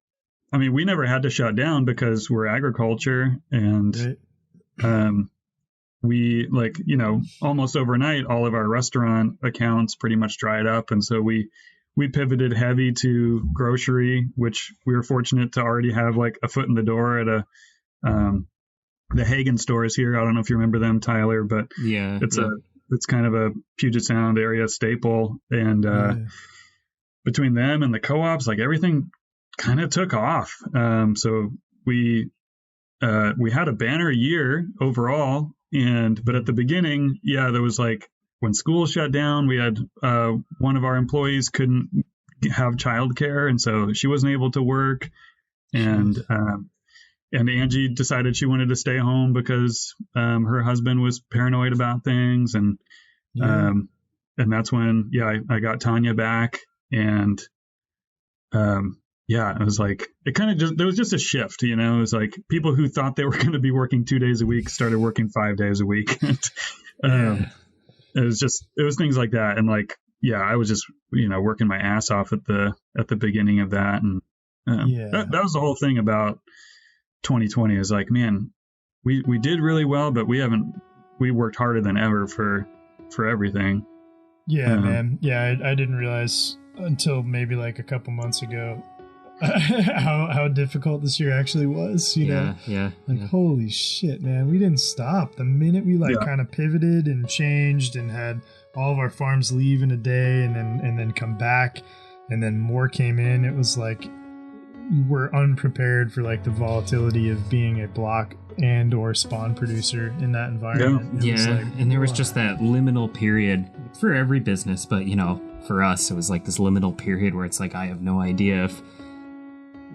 I mean, we never had to shut down because we're agriculture, and we almost overnight, all of our restaurant accounts pretty much dried up. And so we pivoted heavy to grocery, which we were fortunate to already have a foot in the door at the Hagen stores here. I don't know if you remember them, Tyler, but it's kind of a Puget Sound area staple. And between them and the co-ops, everything kind of took off. So we had a banner year overall, but at the beginning, there was when school shut down, we had one of our employees couldn't have childcare, and so she wasn't able to work. And Angie decided she wanted to stay home because her husband was paranoid about things, and that's when I got Tanya back, and it was it kind of just, there was just a shift, it was people who thought they were going to be working 2 days a week started working 5 days a week. It was things like that. And I was just, working my ass off at the beginning of that. And that was the whole thing about 2020 is man, we did really well, but we worked harder than ever for everything. Yeah, man. Yeah. I didn't realize until maybe a couple months ago how difficult this year actually was, holy shit, man, we didn't stop. The minute we kind of pivoted and changed and had all of our farms leave in a day and then come back, and then more came in, it was we're unprepared for the volatility of being a block and or spawn producer in that environment. And there was just that liminal period for every business, but for us it was this liminal period where it's I have no idea if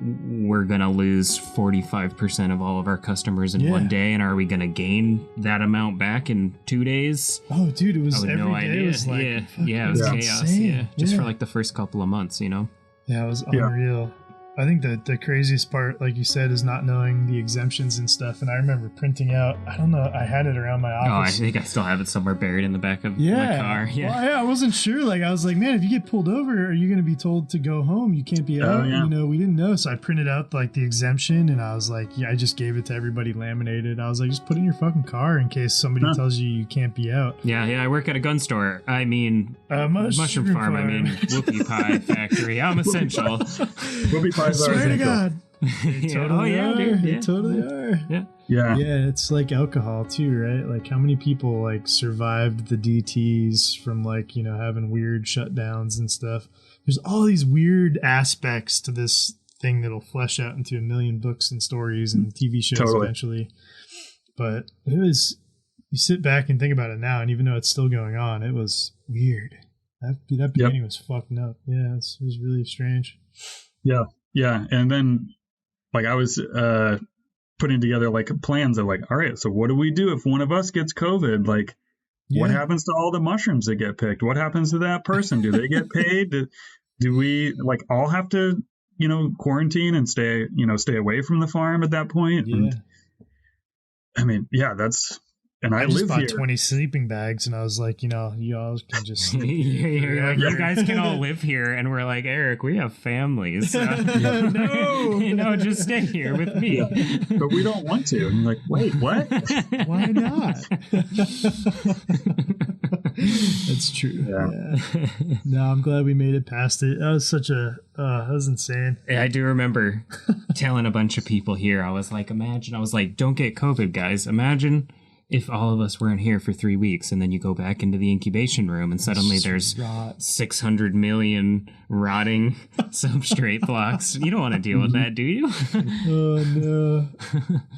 we're gonna lose 45% of all of our customers in one day, and are we gonna gain that amount back in 2 days? Oh, dude, it was every no day. Idea. It was it was chaos. Insane. Just for the first couple of months, Yeah, it was unreal. I think that the craziest part, like you said, is not knowing the exemptions and stuff. And I remember printing out, I don't know, I had it around my Oh, I office. think I still have it somewhere buried in the back of my car. Yeah. Well, I wasn't sure. Like, I was like, man, if you get pulled over, are you going to be told to go home? You can't be out. Yeah. You know, we didn't know. So I printed out like the exemption, and I was like, yeah, I just gave it to everybody laminated. I was like, just put it in your fucking car in case somebody tells you can't be out. Yeah, I work at a gun store. I mean, mushroom farm. I mean, whoopie pie factory. I'm essential. Whoopie pies are Swear to essential. God. They totally are. Dude, They totally are. Yeah. Yeah, it's like alcohol too, right? Like how many people like survived the DTs from like, you know, having weird shutdowns and stuff. There's all these weird aspects to this thing that'll flesh out into a million books and stories and TV shows eventually. But it was, you sit back and think about it now, and even though it's still going on, it was weird. That beginning was fucked up. Yeah, it was really strange. Yeah. And then like I was putting together like plans of like, all right, so what do we do if one of us gets COVID? Like, what happens to all the mushrooms that get picked? What happens to that person? Do they get paid? Do we like all have to, you know, quarantine and stay away from the farm at that point? Yeah. And, I mean, yeah, that's. And I just live bought here. 20 sleeping bags, and I was like, you know, you all can just sleep You're like, you guys can all live here, and we're like, Eric, we have families. So. No, you know, just stay here with me. Yeah. But we don't want to. And you're like, wait, what? Why not? That's true. Yeah. No, I'm glad we made it past it. That was that was insane. I do remember telling a bunch of people here, I was like, don't get COVID, guys. Imagine if all of us weren't here for 3 weeks and then you go back into the incubation room and suddenly there's 600 million rotting substrate blocks. You don't want to deal with that, do you? Oh, no.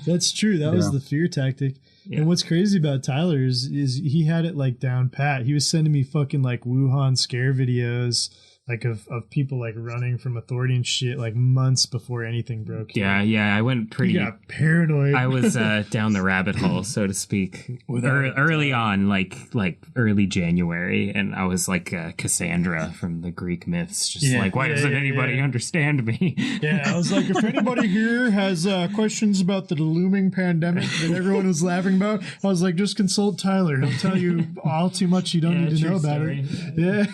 That's true. That was the fear tactic. Yeah. And what's crazy about Tyler is he had it like down pat. He was sending me fucking like Wuhan scare videos, like of people like running from authority and shit, like months before anything broke. Yeah, I went pretty. He got paranoid. I was down the rabbit hole, so to speak, early on, like early January, and I was like Cassandra from the Greek myths, just like, why doesn't anybody understand me? Yeah, I was like, if anybody here has questions about the looming pandemic that everyone was laughing about, I was like, just consult Tyler. He'll tell you all too much you don't need to know about it. Yeah.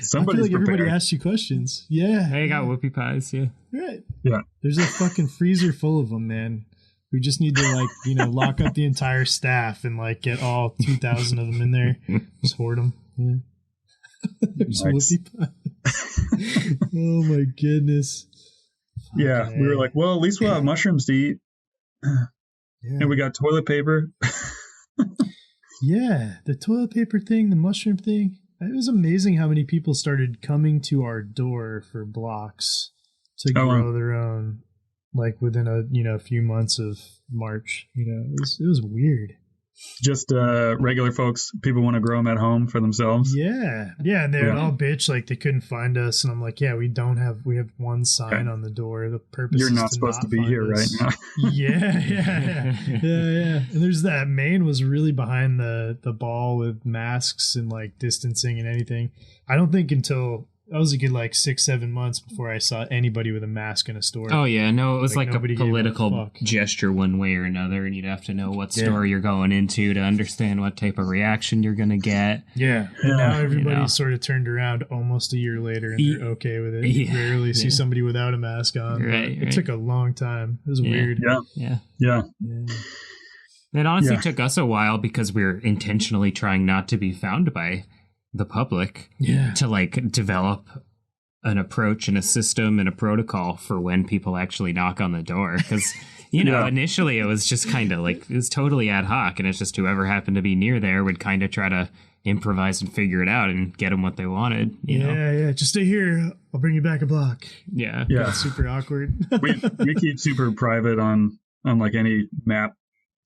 Somebody's I feel like prepared. everybody asks you questions. Yeah. Hey, I got whoopie pies, yeah. Right. Yeah. There's a fucking freezer full of them, man. We just need to like, you know, lock up the entire staff and like get all 2,000 of them in there. Just hoard them. Yeah. There's whoopie pies. Oh my goodness. Yeah. We were like, well, at least we'll have mushrooms to eat. And we got toilet paper. Yeah. The toilet paper thing, the mushroom thing. It was amazing how many people started coming to our door for blocks to grow their own, like within a few months of March. You know, it was weird. Just regular folks, people want to grow them at home for themselves. Yeah, and they would all bitch like they couldn't find us, and I'm like, yeah, we have one sign on the door. The purpose you're is not supposed to be here right now. Yeah. And there's that Maine was really behind the ball with masks and like distancing and anything. I don't think until that was a good like 6-7 months before I saw anybody with a mask in a store. Oh yeah, no, it was like a political a gesture one way or another, and you'd have to know what store you're going into to understand what type of reaction you're gonna get. Yeah, and now everybody's sort of turned around almost a year later, and they're okay with it. You rarely see somebody without a mask on. Right. It took a long time. It was weird. Yeah. It honestly took us a while because we were intentionally trying not to be found by the public to like develop an approach and a system and a protocol for when people actually knock on the door, because you know initially it was just kind of like it was totally ad hoc, and it's just whoever happened to be near there would kind of try to improvise and figure it out and get them what they wanted, you know? Just stay here, I'll bring you back a block. It's super awkward. we keep super private on like any map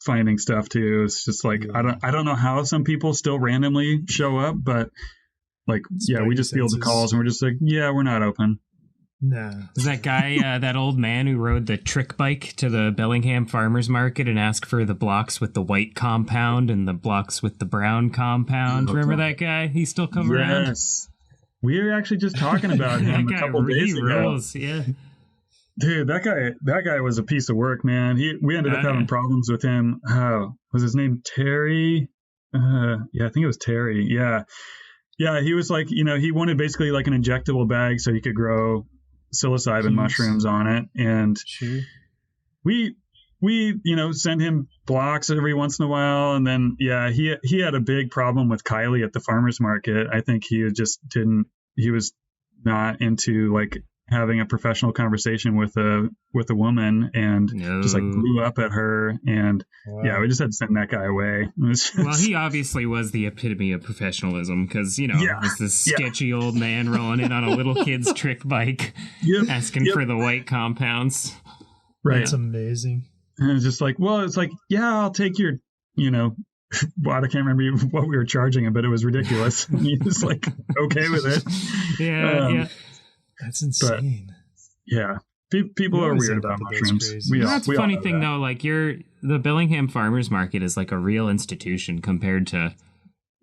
finding stuff too. It's just like I don't know how some people still randomly show up, but like we just field the calls and we're just like we're not open. No. Was that guy that old man who rode the trick bike to the Bellingham Farmers Market and asked for the blocks with the white compound and the blocks with the brown compound? Remember that guy? He's still coming around. We were actually just talking about him That a guy couple days he ago. rules, yeah. Dude, that guy was a piece of work, man. We ended up having problems with him. Was his name Terry? Yeah, I think it was Terry. Yeah. Yeah, he was like, he wanted basically like an injectable bag so he could grow psilocybin mushrooms on it. And Sure. we send him blocks every once in a while. And then, yeah, he had a big problem with Kylie at the farmer's market. I think he was not into like having a professional conversation with a woman, and just like blew up at her. And yeah, we just had to send that guy away. Well, he obviously was the epitome of professionalism because, was this sketchy old man rolling in on a little kid's trick bike, asking for the white compounds. Right. That's amazing. And it's just like, well, it's like, yeah, I'll take your, well, I can't remember what we were charging him, but it was ridiculous. He was like, okay with it. Yeah. That's insane. But, yeah. People are weird about mushrooms. That's a funny thing, though. Like, the Bellingham Farmers Market is like a real institution compared to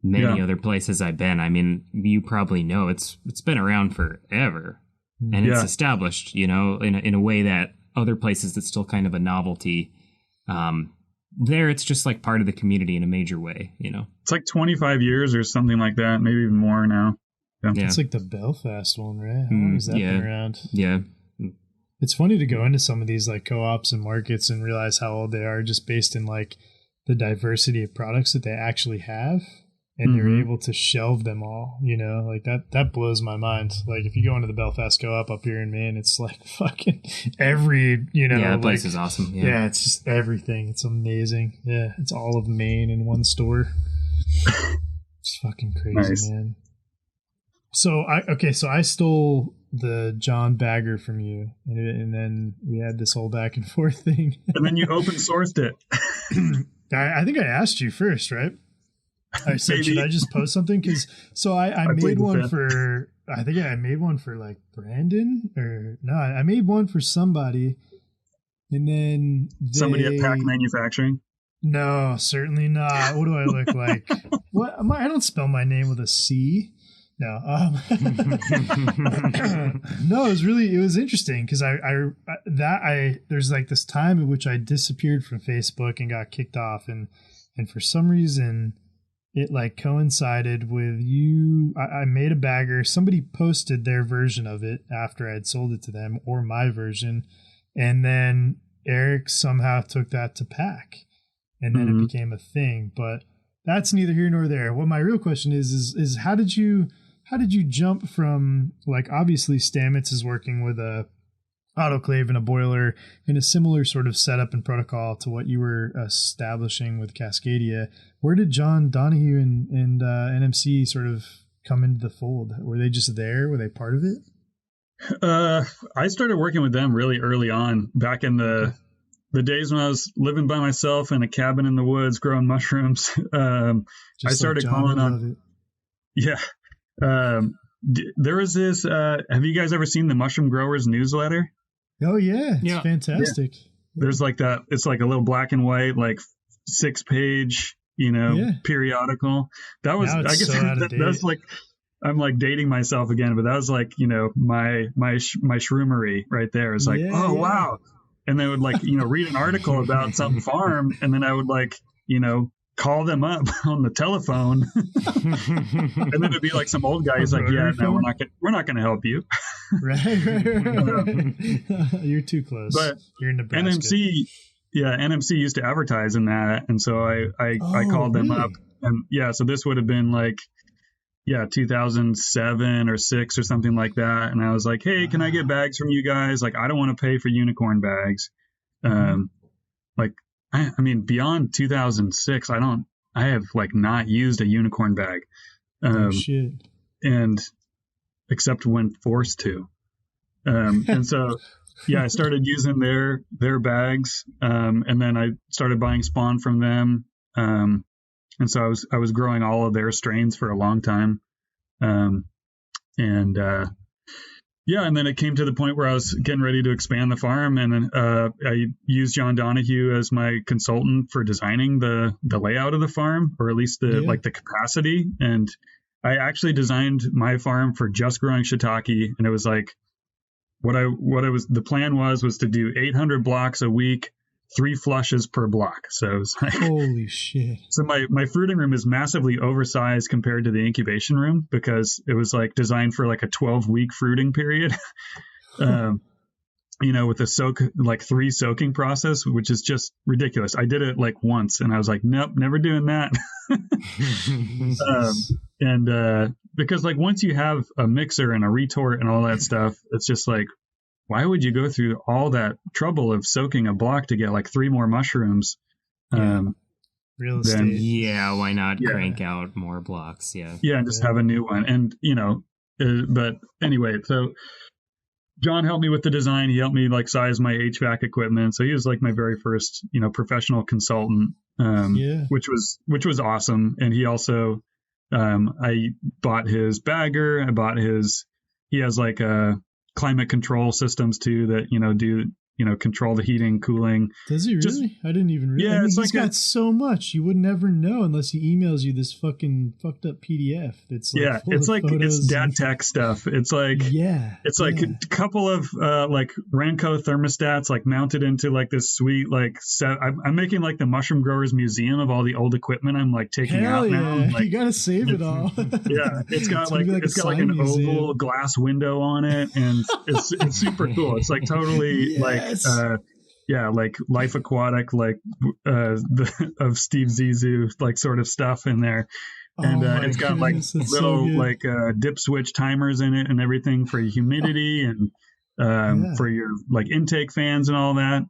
many other places I've been. I mean, you probably know it's been around forever, and it's established, in a way that other places that's still kind of a novelty. There, it's just like part of the community in a major way. It's like 25 years or something like that, maybe even more now. Yeah. It's like the Belfast one, right? How long has that been around? Yeah. It's funny to go into some of these like co-ops and markets and realize how old they are just based in like the diversity of products that they actually have, and they're able to shelve them all, like that blows my mind. Like if you go into the Belfast co-op up here in Maine, it's like fucking every, that place is awesome. Yeah, it's just everything. It's amazing. Yeah, it's all of Maine in one store. It's fucking crazy, man. So I stole the John Bagger from you, and then we had this whole back and forth thing. And then you open sourced it. I think I asked you first, right? I said, should I just post something? I made one for, I think I made one for like Brandon, or no, I made one for somebody, and then somebody at Pack Manufacturing. No, certainly not. What do I look like? What? I don't spell my name with a C. No, no, it was interesting because there's like this time in which I disappeared from Facebook and got kicked off, and for some reason it like coincided with you. I made a bagger. Somebody posted their version of it after I'd sold it to them, or my version, and then Eric somehow took that to Pack, and then it became a thing. But that's neither here nor there. What my real question is how did you jump from, like, obviously Stamets is working with a autoclave and a boiler in a similar sort of setup and protocol to what you were establishing with Cascadia. Where did John Donahue and NMC sort of come into the fold? Were they just there? Were they part of it? I started working with them really early on, back in the days when I was living by myself in a cabin in the woods growing mushrooms. I started calling on. Yeah. There was this, have you guys ever seen the Mushroom Growers newsletter? Oh yeah. It's fantastic. Yeah. There's like that. It's like a little black and white, like 6-page, periodical. That was, I guess that's like, I'm like dating myself again, but that was like, my shroomery right there. It's like, wow. And they would like, read an article about some farm, and then I would like, call them up on the telephone. And then it'd be like some old guy. He's like, yeah, no, we're not going to help you. Right. You're too close. But you're in Nebraska. NMC used to advertise in that. And so I called them up, and so this would have been like, 2007 or 6 or something like that. And I was like, hey, can I get bags from you guys? Like, I don't want to pay for unicorn bags. I mean, beyond 2006, I have like not used a unicorn bag. Shit. And except when forced to. And so, I started using their bags. And then I started buying spawn from them. And so I was growing all of their strains for a long time. And then it came to the point where I was getting ready to expand the farm, and then I used John Donahue as my consultant for designing the layout of the farm, or at least the capacity. And I actually designed my farm for just growing shiitake, and it was like the plan was to do 800 blocks a week, 3 flushes per block. So it was like, holy shit. So my fruiting room is massively oversized compared to the incubation room because it was like designed for like a 12-week fruiting period. With a 3 soaking process, which is just ridiculous. I did it like once and I was like, nope, never doing that. Because like once you have a mixer and a retort and all that stuff, it's just like, why would you go through all that trouble of soaking a block to get like 3 more mushrooms? Real estate. Why not crank out more blocks? Yeah, and just have a new one. And but anyway, so John helped me with the design. He helped me like size my HVAC equipment. So he was like my very first, professional consultant, which was awesome. And he also, I bought his bagger. He has like climate control systems too that, do, control the heating, cooling. Does he really? I didn't even realize. Yeah, he's got so much. You would never know unless he emails you this fucking fucked up PDF. It's like it's dad tech stuff. It's like a couple of like Ranco thermostats like mounted into like this sweet like set. I'm making like the mushroom growers museum of all the old equipment I'm like taking out now. Like, you gotta save it all. It's got like an oval glass window on it, and it's super cool. It's like totally like Life Aquatic, like of Steve Zissou, like sort of stuff in there. And it's got like little like dip switch timers in it and everything for humidity and for your like intake fans and all that.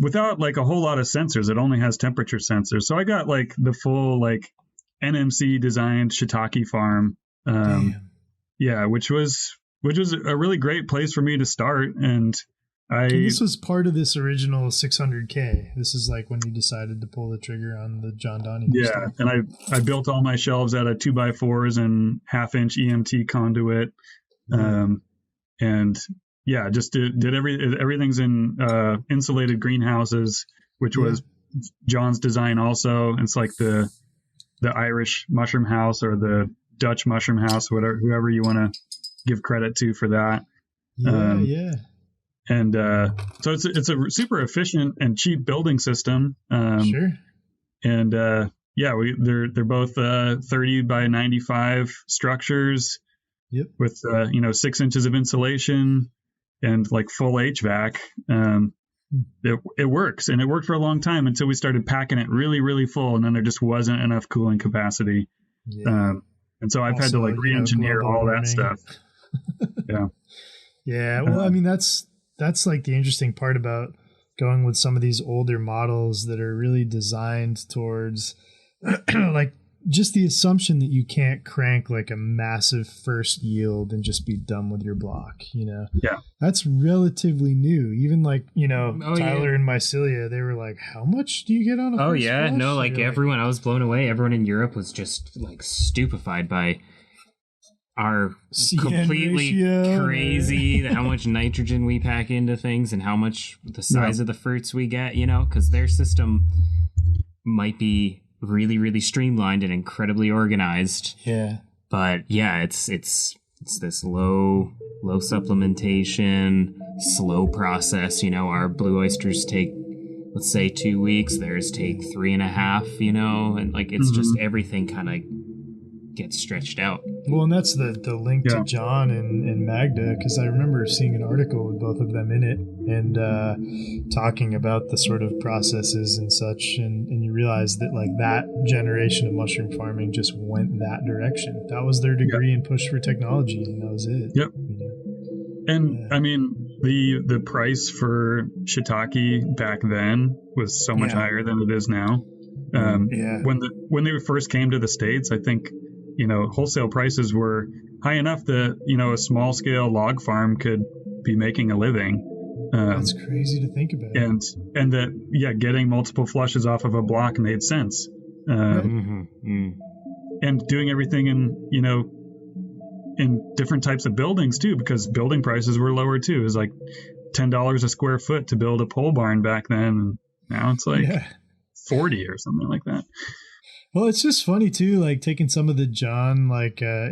Without like a whole lot of sensors, it only has temperature sensors. So I got like the full like NMC designed shiitake farm. Which was a really great place for me to start. And this was part of this original 600K. This is like when you decided to pull the trigger on the John Donnie. Yeah, stuff. And I built all my shelves out of 2x4s and 1/2-inch EMT conduit, just did everything's in insulated greenhouses, which was John's design. Also, it's like the Irish mushroom house or the Dutch mushroom house, whoever you want to give credit to for that. And so it's a super efficient and cheap building system. Sure. And they're both 30 by 95 structures. Yep. With 6 inches of insulation and like full HVAC. It works, and it worked for a long time until we started packing it really, really full, and then there just wasn't enough cooling capacity. And so I've had to like re-engineer all that stuff. Yeah. Well, I mean, that's like the interesting part about going with some of these older models that are really designed towards like just the assumption that you can't crank like a massive first yield and just be done with your block, that's relatively new. Even like, Tyler and Mycelia, they were like, how much do you get on a first flush? No, like everyone, I was blown away. Everyone in Europe was just like stupefied by are completely crazy how much nitrogen we pack into things and how much the size of the fruits we get, because their system might be really, really streamlined and incredibly organized. Yeah. But it's this low supplementation, slow process. Our blue oysters take, let's say, 2 weeks. Theirs take 3.5, and like it's just everything kind of gets stretched out. Well, and that's the link to John and Magda, because I remember seeing an article with both of them in it and talking about the sort of processes and such, and you realize that like that generation of mushroom farming just went that direction. That was their degree and push for technology, and that was it. Yep. And I mean, the price for shiitake back then was so much higher than it is now. When they first came to the States, I think wholesale prices were high enough that a small scale log farm could be making a living. That's crazy to think about. And that getting multiple flushes off of a block made sense. And doing everything in different types of buildings too, because building prices were lower too. It was like $10 a square foot to build a pole barn back then. And now it's like 40 or something like that. Well, it's just funny too, like taking some of the John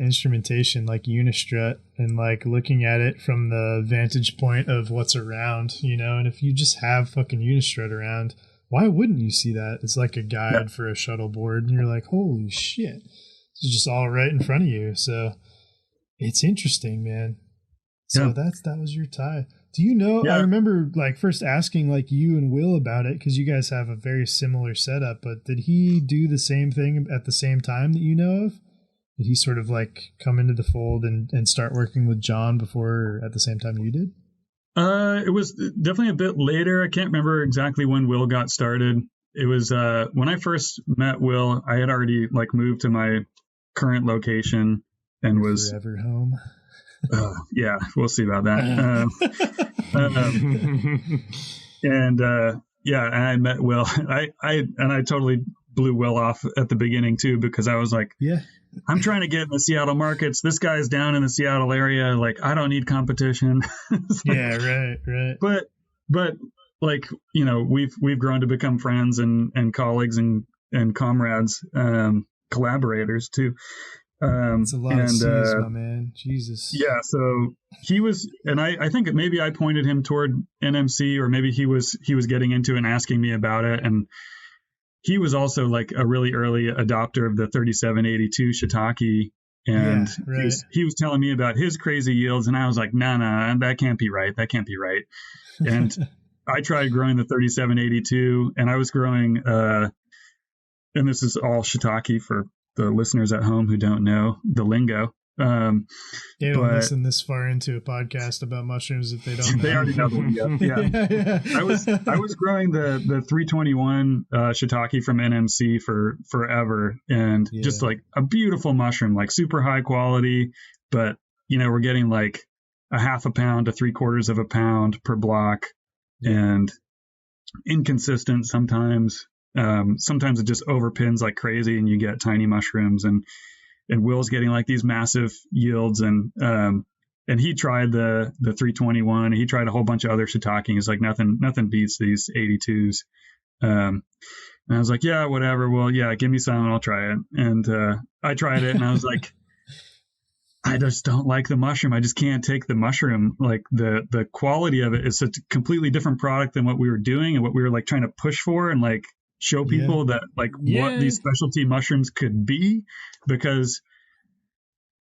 instrumentation, like Unistrut, and like looking at it from the vantage point of what's around, And if you just have fucking Unistrut around, why wouldn't you see that? It's like a guide for a shuttle board, and you're like, holy shit, it's just all right in front of you. So it's interesting, man. So that was your tie. Do you know, I remember like first asking like you and Will about it because you guys have a very similar setup, but did he do the same thing at the same time that you know of? Did he sort of like come into the fold and start working with John before or at the same time you did? It was definitely a bit later. I can't remember exactly when Will got started. It was when I first met Will, I had already like moved to my current location and was forever home. Yeah, we'll see about that. And I met Will. I totally blew Will off at the beginning too, because I was like, I'm trying to get in the Seattle markets. This guy's down in the Seattle area. Like, I don't need competition. Right. But like, we've grown to become friends and colleagues and comrades, collaborators too. It's a lot of C's, my man. Jesus. Yeah, so he was, and I think maybe I pointed him toward NMC, or maybe he was getting into it and asking me about it, and he was also like a really early adopter of the 3782 shiitake, and he was telling me about his crazy yields, and I was like, nah, that can't be right. And I tried growing the 3782, and I was growing, and this is all shiitake for the listeners at home who don't know the lingo. They don't listen this far into a podcast about mushrooms if they don't know. They already know the lingo. Yeah. I was growing the 321 shiitake from NMC for forever, and just like a beautiful mushroom, like super high quality, but we're getting like a half a pound to 3/4 of a pound per block, and inconsistent sometimes. Sometimes it just overpins like crazy and you get tiny mushrooms, and Will's getting like these massive yields, and he tried the 321, he tried a whole bunch of other shiitake. He's like, nothing beats these 82s. And I was like, yeah, whatever. Well, yeah, give me some and I'll try it. And I tried it and I was like, I just don't like the mushroom. I just can't take the mushroom. Like the quality of it is a completely different product than what we were doing and what we were like trying to push for, and like show people that like what these specialty mushrooms could be, because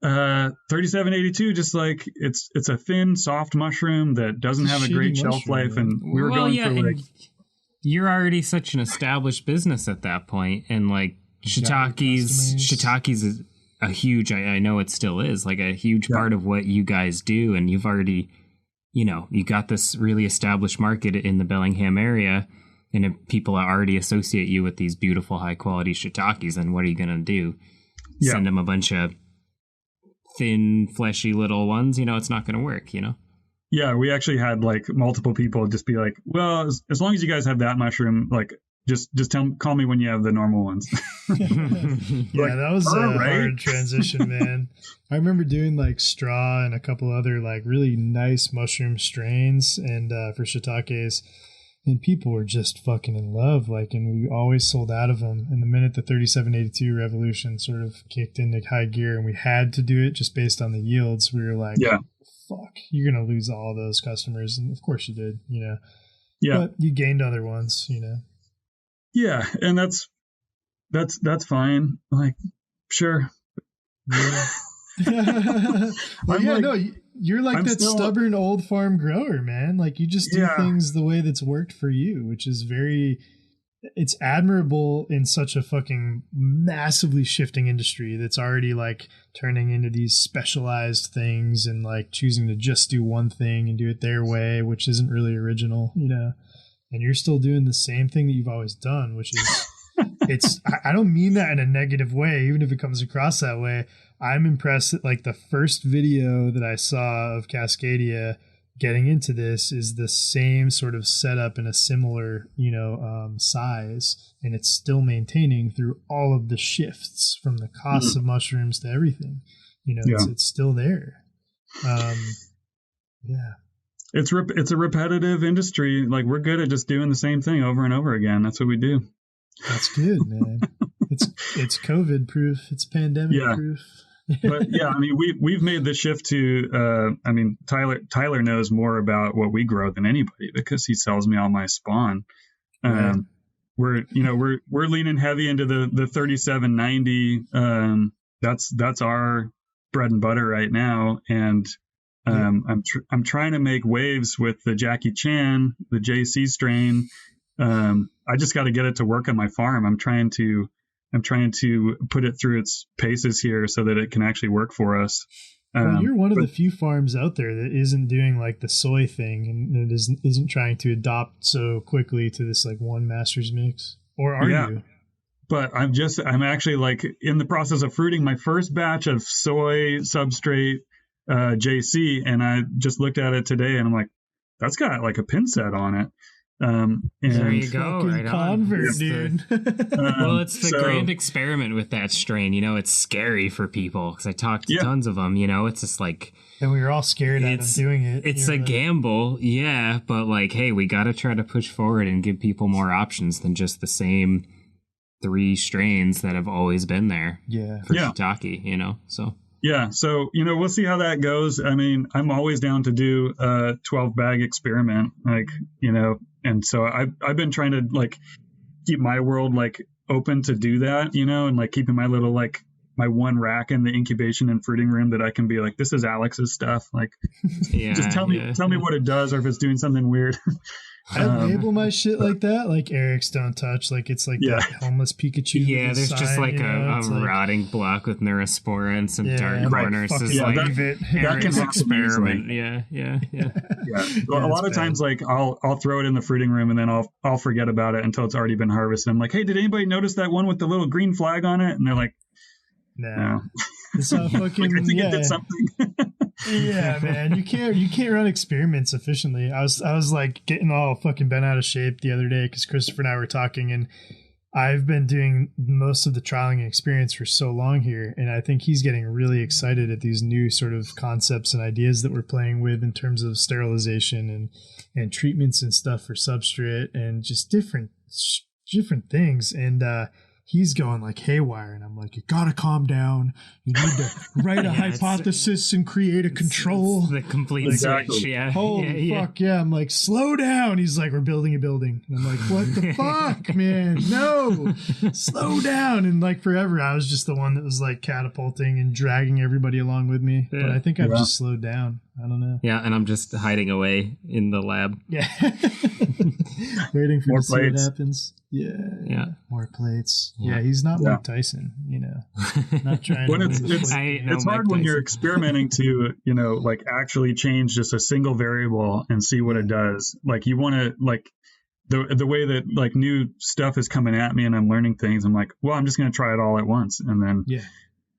3782 just like it's a thin soft mushroom that doesn't have a great shelf life, and we were going for like, you're already such an established business at that point, and like shiitakes is a huge, I know it still is like a huge part of what you guys do, and you've already you got this really established market in the Bellingham area, and people already associate you with these beautiful high quality shiitakes, and what are you going to do? Send them a bunch of thin, fleshy little ones? It's not going to work, Yeah, we actually had like multiple people just be like, well, as long as you guys have that mushroom, like just call me when you have the normal ones. That was a hard transition, man. I remember doing like straw and a couple other like really nice mushroom strains and for shiitakes. And people were just fucking in love, and we always sold out of them. And the minute the 3782 revolution sort of kicked into high gear and we had to do it just based on the yields, we were like, fuck, you're going to lose all those customers. And of course you did, Yeah. But you gained other ones, Yeah, and that's fine. Like, sure. Yeah. You're like that stubborn old farm grower, man. Like you just do things the way that's worked for you, which is it's admirable in such a fucking massively shifting industry that's already like turning into these specialized things and like choosing to just do one thing and do it their way, which isn't really original, and you're still doing the same thing that you've always done, which is I don't mean that in a negative way, even if it comes across that way. I'm impressed that like the first video that I saw of Cascadia getting into this is the same sort of setup in a similar, size, and it's still maintaining through all of the shifts from the costs of mushrooms to everything. It's still there. It's a repetitive industry. Like we're good at just doing the same thing over and over again. That's what we do. That's good, man. it's COVID proof. It's pandemic proof. But yeah, I mean, we've made the shift to. I mean, Tyler knows more about what we grow than anybody because he sells me all my spawn. Right. We're leaning heavy into the 3790. That's our bread and butter right now, and I'm trying to make waves with the Jackie Chan, the JC strain. I just got to get it to work on my farm. I'm trying to put it through its paces here so that it can actually work for us. Well, you're one of the few farms out there that isn't doing like the soy thing and it isn't trying to adopt so quickly to this like one master's mix. Or are you? But I'm actually like in the process of fruiting my first batch of soy substrate JC, and I just looked at it today and I'm like, that's got like a pin set on it. And there you go, right convert, dude. Well, it's the grand experiment with that strain. You know, it's scary for people because I talked to tons of them. You know, it's just like, and we were all scared at them doing it. It's a gamble, but like, hey, we got to try to push forward and give people more options than just the same 3 strains that have always been there. For shiitake, you know, so. Yeah, so, you know, we'll see how that goes. I mean, I'm always down to do a 12-bag experiment, like, you know, and so I've been trying to, like, keep my world, like, open to do that, you know, and, like, keeping my little, like, my one rack in the incubation and fruiting room that I can be like, this is Alex's stuff. Like, just tell me what it does or if it's doing something weird. I label my shit like that, like Eric's don't touch, like it's like that homeless Pikachu. Yeah, there's just like a rotting block with neurospora and some dark corners. That Eric's can experiment. Yeah. Well, a lot of times, like I'll throw it in the fruiting room and then I'll forget about it until it's already been harvested. I'm like, hey, did anybody notice that one with the little green flag on it? And they're like, no. It's not fucking. Like, I think it did something. Yeah, man, you can't run experiments efficiently. I was like getting all fucking bent out of shape the other day because Christopher and I were talking, and I've been doing most of the trialing experience for so long here, and I think he's getting really excited at these new sort of concepts and ideas that we're playing with in terms of sterilization and treatments and stuff for substrate and just different things. And he's going like haywire, and I'm like, you gotta calm down. You need to write a hypothesis and create a control. It's the complete switch, Holy fuck, yeah. I'm like, slow down. He's like, we're building a building. And I'm like, what the fuck, man? No, slow down. And like forever, I was just the one that was like catapulting and dragging everybody along with me. Yeah. But I think I've just slowed down. I don't know. Yeah, and I'm just hiding away in the lab. Yeah. Waiting for to see what happens. Yeah. More plates. Yeah, he's not Mike Tyson, you know. Not trying to it's hard when you're experimenting to, you know, like actually change just a single variable and see what it does. Like you want to like the way that like new stuff is coming at me and I'm learning things, I'm like, well, I'm just going to try it all at once. And then,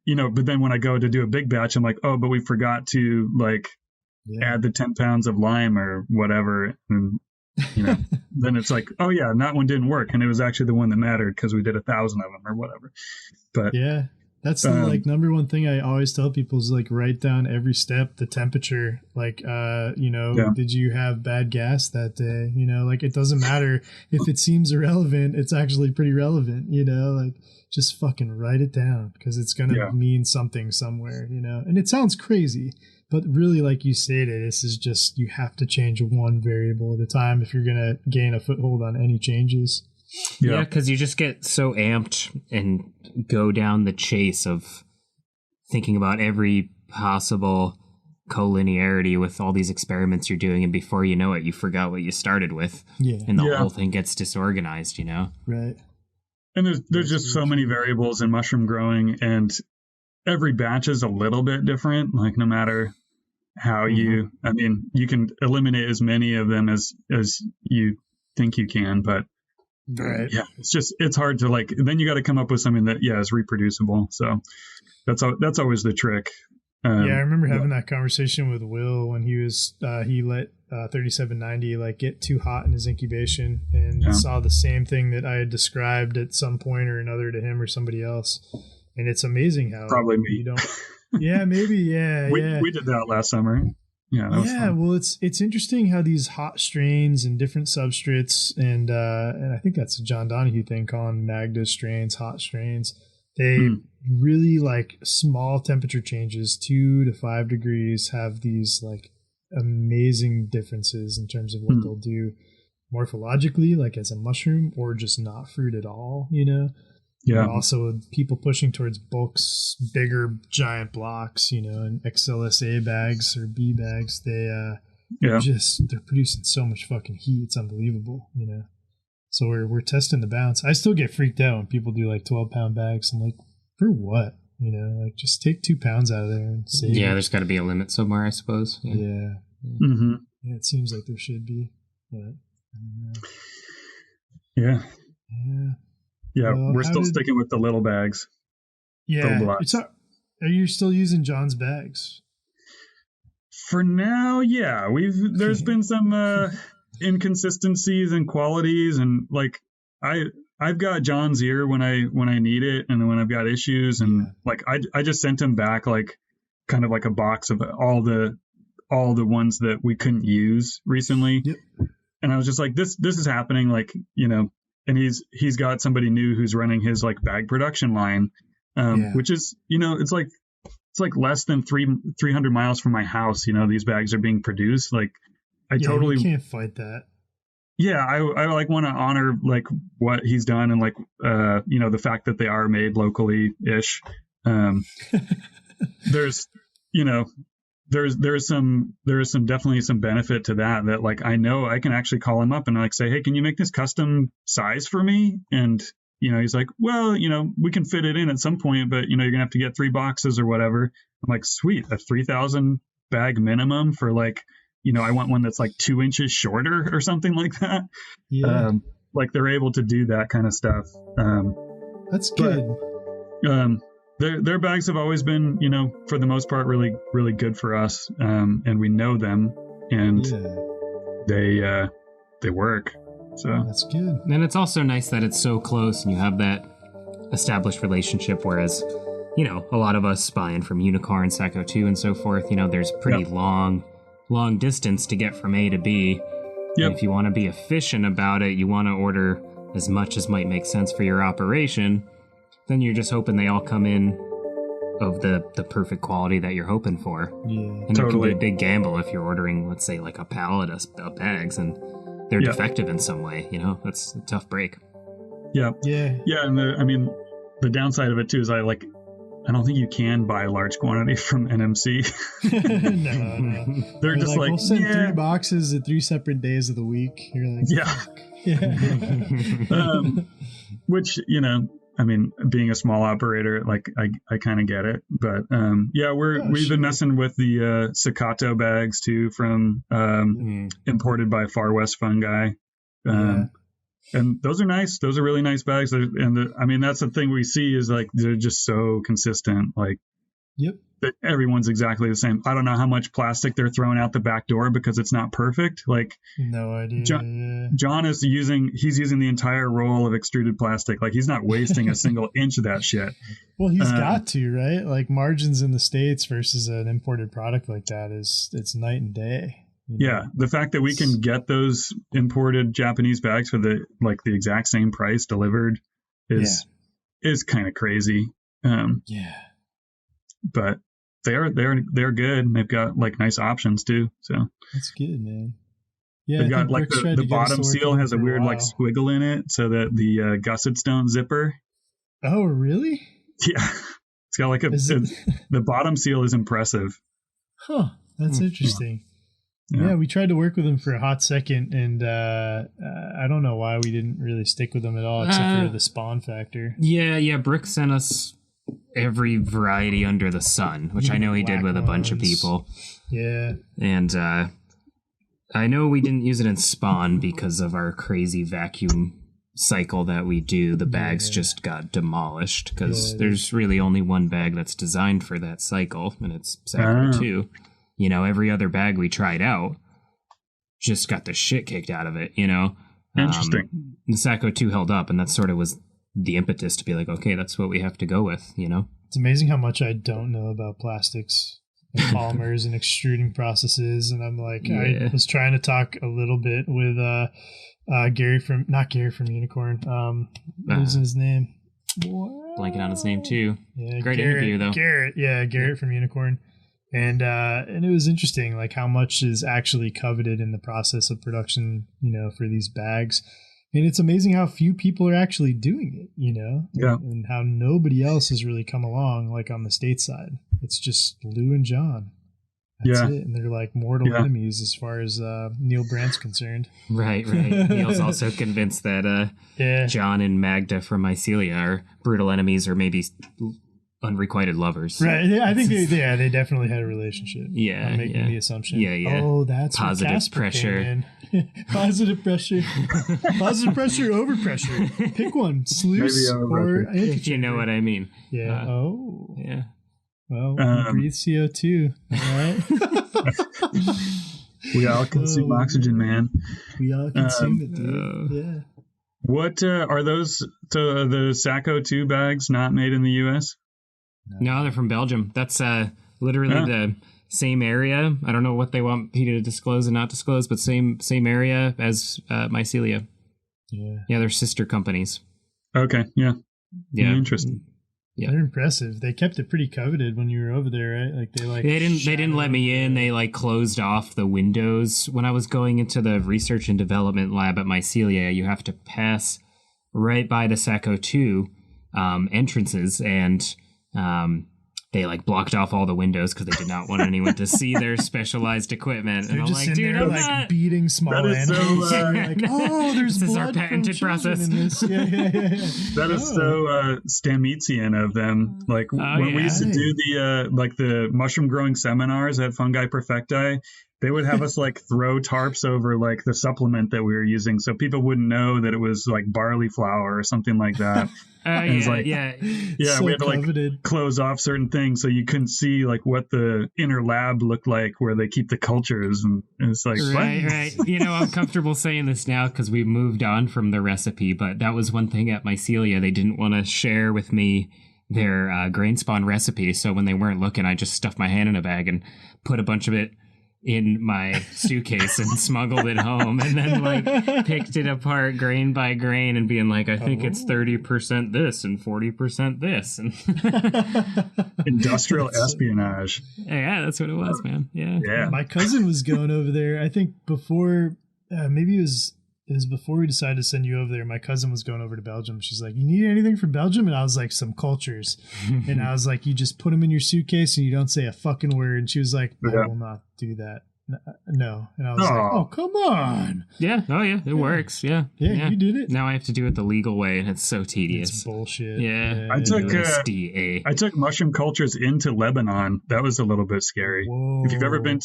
you know, but then when I go to do a big batch, I'm like, oh, but we forgot to like add the 10 pounds of lime or whatever. And, you know, then it's like, oh yeah, and that one didn't work. And it was actually the one that mattered because we did 1,000 of them or whatever. But yeah, that's the like number one thing I always tell people is like write down every step, the temperature, like, you know, did you have bad gas that day? You know, like it doesn't matter if it seems irrelevant, it's actually pretty relevant, you know, like just fucking write it down because it's going to mean something somewhere, you know, and it sounds crazy. But really, like you stated, this is just, you have to change one variable at a time if you're going to gain a foothold on any changes. Yeah, because you just get so amped and go down the chase of thinking about every possible collinearity with all these experiments you're doing. And before you know it, you forgot what you started with. Yeah. And the whole thing gets disorganized, you know? Right. And there's just so many variables in mushroom growing, and every batch is a little bit different, like no matter how you, I mean, you can eliminate as many of them as you think you can, but it's hard to like, then you got to come up with something that is reproducible. So that's always the trick. I remember having that conversation with Will when he was he let 3790 like get too hot in his incubation and saw the same thing that I had described at some point or another to him or somebody else. And it's amazing how probably me. You don't. Yeah, maybe. Yeah, we did that last summer. Yeah, that was fun. Well, it's interesting how these hot strains and different substrates, and I think that's a John Donahue thing, calling Magda strains hot strains. They really, like, small temperature changes, 2 to 5 degrees, have these like amazing differences in terms of what they'll do morphologically, like as a mushroom, or just not fruit at all, you know. Yeah. And also people pushing towards bulks, bigger giant blocks, you know, and XLS A bags or B bags, they're producing so much fucking heat, it's unbelievable, you know. So we're testing the bounce. I still get freaked out when people do like 12-pound bags. I'm like, for what? You know, like, just take 2 pounds out of there and save it. There's got to be a limit somewhere, I suppose. Yeah. Mm-hmm. Yeah, it seems like there should be, but I don't know. Yeah. Well, we're still sticking with the little bags. Yeah. Are you still using John's bags? For now, yeah. There's been some inconsistencies in qualities, and like I've got John's ear when I need it, and when I've got issues, and like I just sent him back like kind of like a box of all the ones that we couldn't use recently. Yep. And I was just like, this is happening, like, you know, and he's got somebody new who's running his like bag production line, which is, you know, it's like less than 300 miles from my house. You know, these bags are being produced. Like, you can't fight that. Yeah, I like want to honor like what he's done, and like you know, the fact that they are made locally ish. There's you know there's definitely some benefit to that like I know I can actually call him up and like say, hey, can you make this custom size for me? And you know, he's like, well, you know, we can fit it in at some point, but you know, you're gonna have to get 3 boxes or whatever. I'm like, sweet, a 3,000 bag minimum for like, you know, I want one that's like 2 inches shorter or something like that. Yeah. Like they're able to do that kind of stuff. That's good. Their bags have always been, you know, for the most part, really, really good for us. And we know them, and they work. So that's good. And it's also nice that it's so close and you have that established relationship. Whereas, you know, a lot of us buying from Unicorn, Sacco 2 and so forth, you know, there's pretty long distance to get from A to B. Yep. And if you want to be efficient about it, you want to order as much as might make sense for your operation, then you're just hoping they all come in of the perfect quality that you're hoping for. Yeah, and it can be a big gamble if you're ordering, let's say, like a pallet of bags and they're defective in some way. You know, that's a tough break. Yeah. And the downside of it too is I don't think you can buy a large quantity from NMC. No. They're just like, we'll send 3 boxes at 3 separate days of the week. You're like, which, you know, I mean, being a small operator, like I kind of get it, but we've been messing with the Staccato bags too from imported by Far West Fungi. And those are nice. Those are really nice bags. That's the thing we see is like they're just so consistent. Like, that everyone's exactly the same. I don't know how much plastic they're throwing out the back door because it's not perfect. Like, no idea. John is using the entire roll of extruded plastic. Like, he's not wasting a single inch of that shit. Well, he's got to, right? Like, margins in the States versus an imported product like that it's night and day. Yeah, the fact that we can get those imported Japanese bags for the exact same price delivered is kind of crazy. But they're good, and they've got like nice options too. So that's good, man. Yeah, they've got like the bottom seal has a weird like squiggle in it so that the gussets don't zipper. Oh, really? Yeah, it's got like the bottom seal is impressive. Huh, that's interesting. Yeah, we tried to work with them for a hot second, and I don't know why we didn't really stick with them at all, except for the spawn factor. Yeah, Brick sent us every variety under the sun, which I know he did with a bunch of people. Yeah. And I know we didn't use it in spawn because of our crazy vacuum cycle that we do. The bags just got demolished because there's really only one bag that's designed for that cycle, and it's Sacco 2. You know, every other bag we tried out just got the shit kicked out of it, you know. Interesting. The Sacco 2 held up, and that sort of was the impetus to be like, okay, that's what we have to go with, you know. It's amazing how much I don't know about plastics. polymers and extruding processes. And I'm like, I was trying to talk a little bit with not Gary from Unicorn. What was his name? Blanking on his name too. Yeah, Great interview though. Garrett from Unicorn. And it was interesting, like how much is actually coveted in the process of production, for these bags. And it's amazing how few people are actually doing it, and how nobody else has really come along, like on the state side. It's just Lou and John. That's it. And they're like mortal enemies as far as Neil Brandt's concerned. Right. Neil's also convinced that John and Magda from Mycelia are brutal enemies, or maybe unrequited lovers. Right. I think they definitely had a relationship. Yeah. I'm making the assumption. Yeah. Oh, that's positive pressure. Positive pressure. Positive pressure, overpressure. Pick one. Sluice or if you know what I mean. Yeah. Yeah. Well, breathe CO2. All right. We all consume oxygen, man. We all consume it, dude. Yeah. What are those? So the Sacco 2 bags not made in the U.S.? No, they're from Belgium. That's literally the same area. I don't know what they want Peter to disclose and not disclose, but same area as Mycelia. Yeah, they're sister companies. Okay, yeah. Interesting. Yeah, they're impressive. They kept it pretty coveted when you were over there, right? Like they didn't let me in. They like closed off the windows when I was going into the research and development lab at Mycelia. You have to pass right by the Sacco 2 entrances, and they like blocked off all the windows because they did not want anyone to see their specialized equipment. They're and I'm just like, dude, there, I'm like not beating small animals. So, like, there's this is blood our patented from process. In this. Yeah. That is so Stammetsian of them. Like when we used to do the mushroom growing seminars at Fungi Perfecti, they would have us like throw tarps over like the supplement that we were using, so people wouldn't know that it was like barley flour or something like that. So we had to like close off certain things so you couldn't see like what the inner lab looked like where they keep the cultures, and it's like right. I'm comfortable saying this now because we moved on from the recipe, but that was one thing at Mycelia. They didn't want to share with me their grain spawn recipe, so when they weren't looking, I just stuffed my hand in a bag and put a bunch of it in my suitcase and smuggled it home, and then like picked it apart grain by grain and being like, I think it's 30% this and 40% this. And industrial espionage. Yeah, that's what it was, man. Yeah. My cousin was going over there, I think before, maybe it was before we decided to send you over there. My cousin was going over to Belgium. She's like, you need anything from Belgium? And I was like, some cultures. And I was like, you just put them in your suitcase and you don't say a fucking word. And she was like, I will not do that. No. And I was like, oh, come on. Yeah. Oh, yeah. It works. Yeah. You did it. Now I have to do it the legal way, and it's so tedious. It's bullshit. Yeah. I took mushroom cultures into Lebanon. That was a little bit scary. Whoa. If you've ever been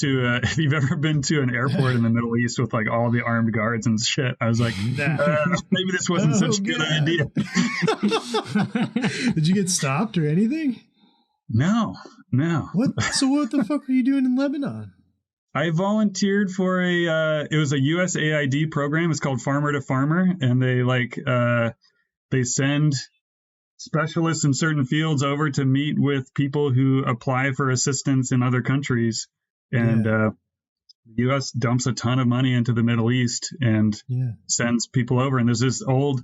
to an airport in the Middle East with like all the armed guards and shit, I was like, maybe this wasn't such a good idea. Did you get stopped or anything? No. What? So what the fuck were you doing in Lebanon? I volunteered for it was a USAID program. It's called Farmer to Farmer, and they send specialists in certain fields over to meet with people who apply for assistance in other countries. And the U.S. dumps a ton of money into the Middle East and sends people over. And there's this old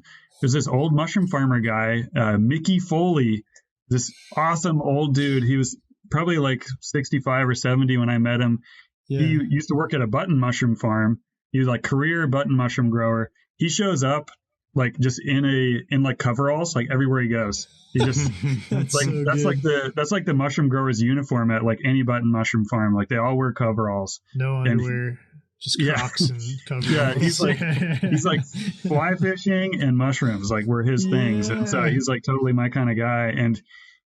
mushroom farmer guy, Mickey Foley, this awesome old dude. He was probably like 65 or 70 when I met him. Yeah. He used to work at a button mushroom farm. He was like career button mushroom grower. He shows up like just in like coveralls, like everywhere he goes. He just that's like the mushroom grower's uniform at like any button mushroom farm. Like they all wear coveralls. No underwear. Just Crocs and coveralls. Yeah, he's like fly fishing and mushrooms like were his things. And so he's like totally my kind of guy. And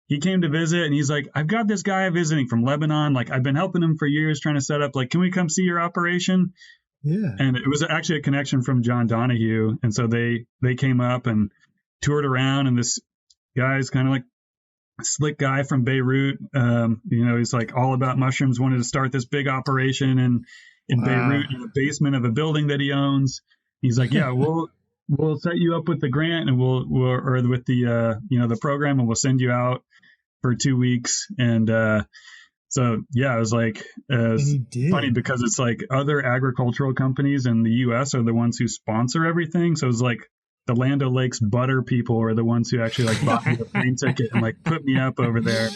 he came to visit, and he's like, I've got this guy visiting from Lebanon. Like, I've been helping him for years trying to set up, like, can we come see your operation? Yeah. And it was actually a connection from John Donahue. And so they came up and toured around, and this guy's kind of like a slick guy from Beirut. He's like all about mushrooms, wanted to start this big operation in Beirut in the basement of a building that he owns. He's like, yeah, we'll set you up with the grant, and we'll with the the program, and we'll send you out for 2 weeks. And So yeah, it was like funny because it's like other agricultural companies in the U.S. are the ones who sponsor everything. So it's like the Land O'Lakes butter people are the ones who actually like bought me the plane ticket and like put me up over there.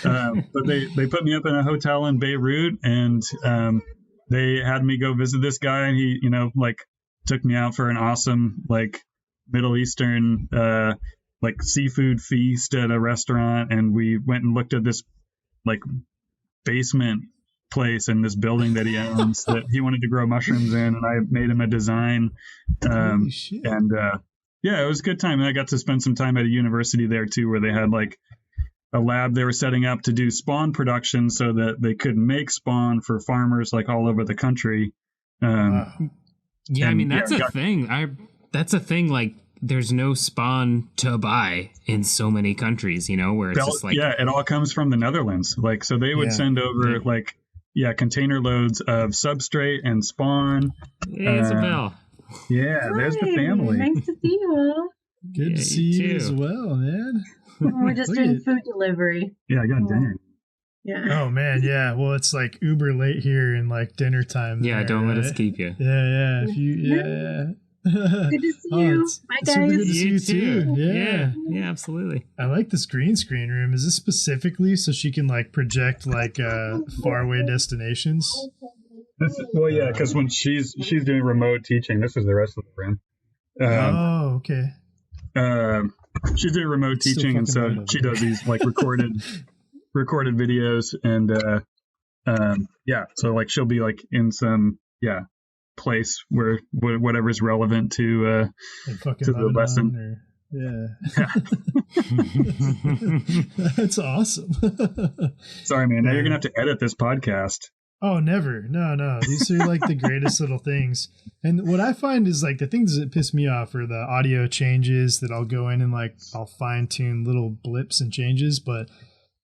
But they put me up in a hotel in Beirut, and they had me go visit this guy, and he, like took me out for an awesome like Middle Eastern like seafood feast at a restaurant, and we went and looked at this like basement place in this building that he owns that he wanted to grow mushrooms in, and I made him a design. And yeah, it was a good time. And I got to spend some time at a university there too, where they had like a lab they were setting up to do spawn production so that they could make spawn for farmers like all over the country. Yeah, I mean, that's a thing. That's a thing, like, there's no spawn to buy in so many countries, where it's just like... Yeah, it all comes from the Netherlands. Like, so they would send over, container loads of substrate and spawn. Hey, Isabel. Yeah, Hi, there's the family. Nice to see you all. Good to see you as well, man. We're just doing food delivery. Yeah, I got dinner. Yeah. Oh, man, yeah. Well, it's like uber late here in like dinner time. Yeah, don't let us keep you. Yeah. Yeah. Good to see you. Bye, guys. Super good to see you too. Yeah, absolutely. I like this green screen room. Is this specifically so she can like project like faraway destinations? Well, yeah, because when she's doing remote teaching, this is the rest of the room. Okay. She's doing remote teaching, and so she does these like recorded videos, and so like she'll be like in some place where whatever's relevant to the lesson. That's awesome. Sorry, man. Now you're gonna have to edit this podcast. Oh, never. No. These are like the greatest little things. And what I find is like the things that piss me off are the audio changes that I'll go in and like I'll fine tune little blips and changes, but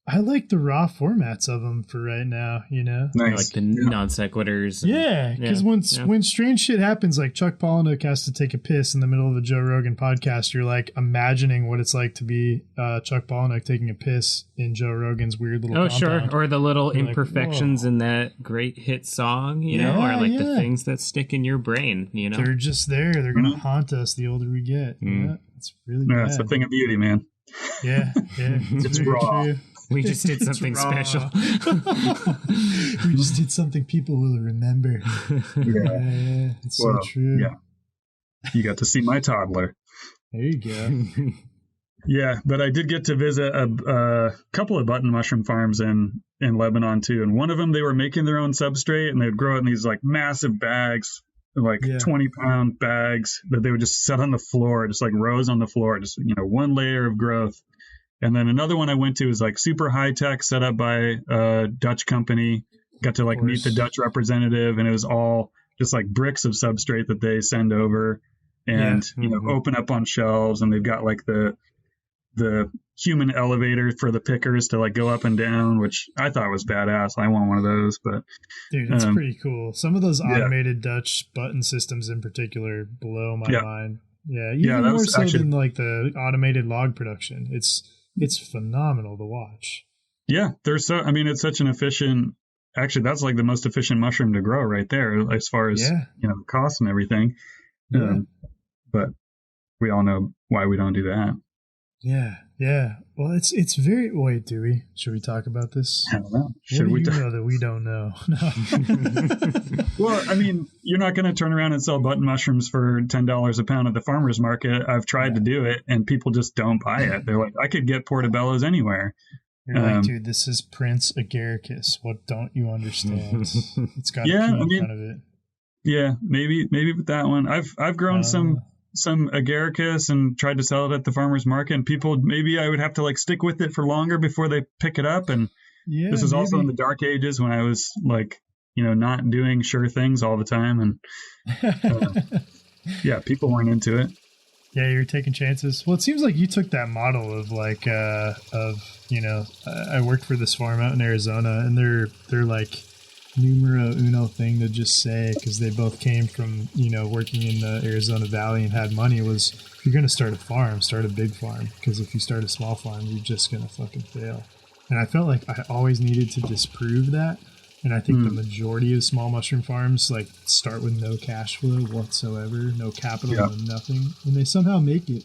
I like the raw formats of them for right now, Nice. Like the non sequiturs. Yeah, because when strange shit happens, like Chuck Palahniuk has to take a piss in the middle of a Joe Rogan podcast, you're like imagining what it's like to be Chuck Palahniuk taking a piss in Joe Rogan's weird little compound. Sure. Or the little you're imperfections in that great hit song, or like the things that stick in your brain, They're just there. They're going to haunt us the older we get. Yeah, it's really bad. It's a thing of beauty, man. Yeah. It's raw. True. We just did something special. We just did something people will remember. Yeah, it's so true. Yeah. You got to see my toddler. There you go. Yeah, but I did get to visit a couple of button mushroom farms in Lebanon too. And one of them, they were making their own substrate, and they'd grow it in these like massive bags, like 20-pound bags that they would just set on the floor, just like rows on the floor, just one layer of growth. And then another one I went to was like super high tech, set up by a Dutch company. Got to like meet the Dutch representative, and it was all just like bricks of substrate that they send over and open up on shelves. And they've got like the human elevator for the pickers to like go up and down, which I thought was badass. I want one of those, but dude, it's pretty cool. Some of those automated Dutch button systems in particular blow my mind. Yeah, even more so than like the automated log production. It's phenomenal to watch. Yeah, it's such an efficient, actually that's like the most efficient mushroom to grow right there as far as cost and everything. But we all know why we don't do that. Yeah. Well, it's very. Wait, do we? Should we talk about this? I don't know. Should we know that we don't know? No. Well, I mean, you're not going to turn around and sell button mushrooms for $10 a pound at the farmer's market. I've tried to do it, and people just don't buy it. They're like, I could get portobellos anywhere. You're like, dude, this is Prince Agaricus. What don't you understand? It's got a P in front of it. Yeah, maybe with that one. I've grown some agaricus and tried to sell it at the farmer's market, and people, maybe I would have to like stick with it for longer before they pick it up. And this is also in the dark ages when I was like, not doing sure things all the time. And people weren't into it. Yeah, you're taking chances. Well, it seems like you took that model of like, I worked for this farm out in Arizona, and they're like numero uno thing to just say, because they both came from, working in the Arizona Valley and had money, was if you're going to start a farm, start a big farm. Because if you start a small farm, you're just going to fucking fail. And I felt like I always needed to disprove that. And I think the majority of small mushroom farms like start with no cash flow whatsoever, no capital, no nothing, and they somehow make it.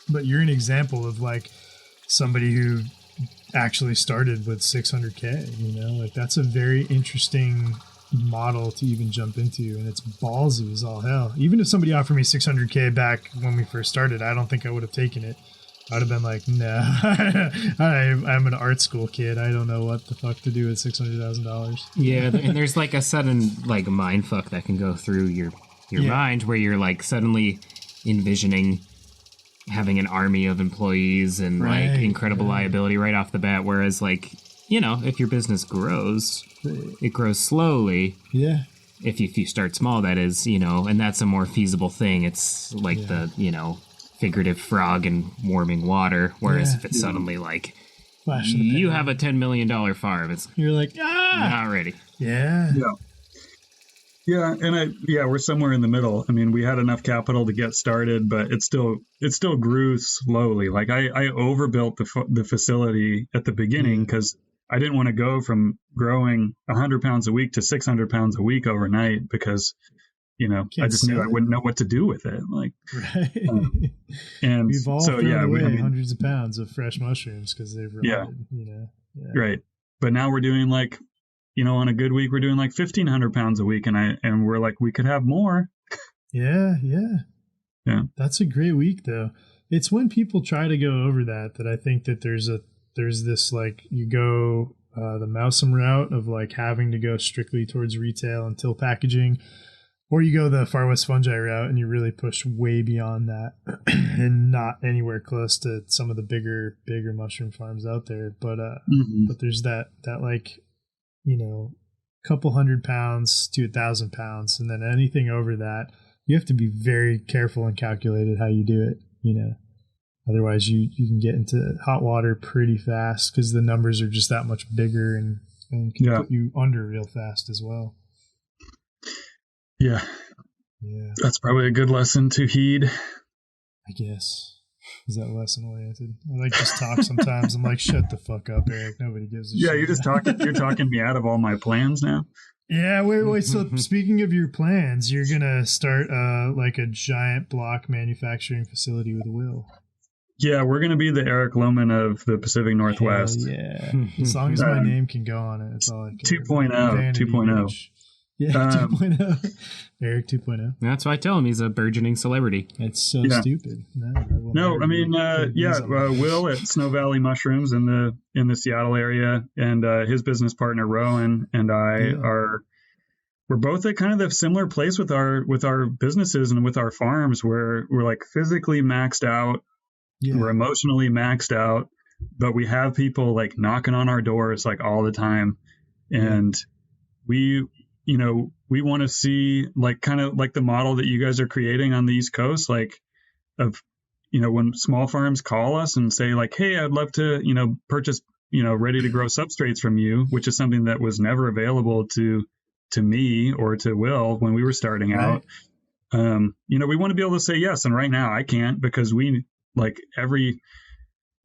But you're an example of like somebody who actually started with 600K, you know, like that's a very interesting model to even jump into, and it's ballsy as all hell. Even if somebody offered me 600K back when we first started, I don't think I would have taken it. I'd have been like, no, I'm an art school kid. I don't know what the fuck to do with $600,000. Yeah, and there's like a sudden like mind fuck that can go through your mind where you're like suddenly envisioning having an army of employees and like incredible liability right off the bat. Whereas like, you know, if your business grows, it grows slowly. Yeah. If you start small, that is, you know, and that's a more feasible thing. It's like the, you know, figurative frog in warming water. Whereas if it's suddenly like, you have a $10 million farm, you're like, not ready. Yeah. Yeah, and we're somewhere in the middle. I mean, we had enough capital to get started, but it still grew slowly. Like I overbuilt the facility at the beginning because I didn't want to go from growing 100 pounds a week to 600 pounds a week overnight because, you know, I just knew I wouldn't know what to do with it. Like, and we've all so thrown away hundreds of pounds of fresh mushrooms because they've rotted, you know. Right. But now we're doing like, you know, on a good week, we're doing like 1,500 pounds a week, and we're like, we could have more. Yeah. That's a great week, though. It's when people try to go over that I think that there's this like you go the Mousom route of like having to go strictly towards retail until packaging, or you go the Far West Fungi route and you really push way beyond that and not anywhere close to some of the bigger mushroom farms out there. But but there's that like, you know, couple 100 pounds to 1,000 pounds, and then anything over that, you have to be very careful and calculated how you do it, you know. Otherwise, you can get into hot water pretty fast because the numbers are just that much bigger and can put you under real fast as well. Yeah. That's probably a good lesson to heed. I guess. Is that lesson oriented? I like just talk sometimes. I'm like, shut the fuck up, Eric. Nobody gives a shit. Yeah, you're talking me out of all my plans now. Yeah, wait. So speaking of your plans, you're gonna start like a giant block manufacturing facility with Will. Yeah, we're gonna be the Eric Lohman of the Pacific Northwest. Hell yeah, as long as my name can go on it, it's all I care. 2.0. Yeah, 2.0. Eric 2.0. That's why I tell him he's a burgeoning celebrity. It's so stupid. No, I mean, Will at Snow Valley Mushrooms in the Seattle area, and his business partner Rowan and I we're both at kind of the similar place with our businesses and with our farms, where we're like physically maxed out, we're emotionally maxed out, but we have people like knocking on our doors like all the time, and we want to see like kind of like the model that you guys are creating on the East Coast, like of, you know, when small farms call us and say like, hey, I'd love to, you know, purchase, you know, ready to grow substrates from you, which is something that was never available to me or to Will when we were starting out. You know, we want to be able to say yes. And right now I can't, because we like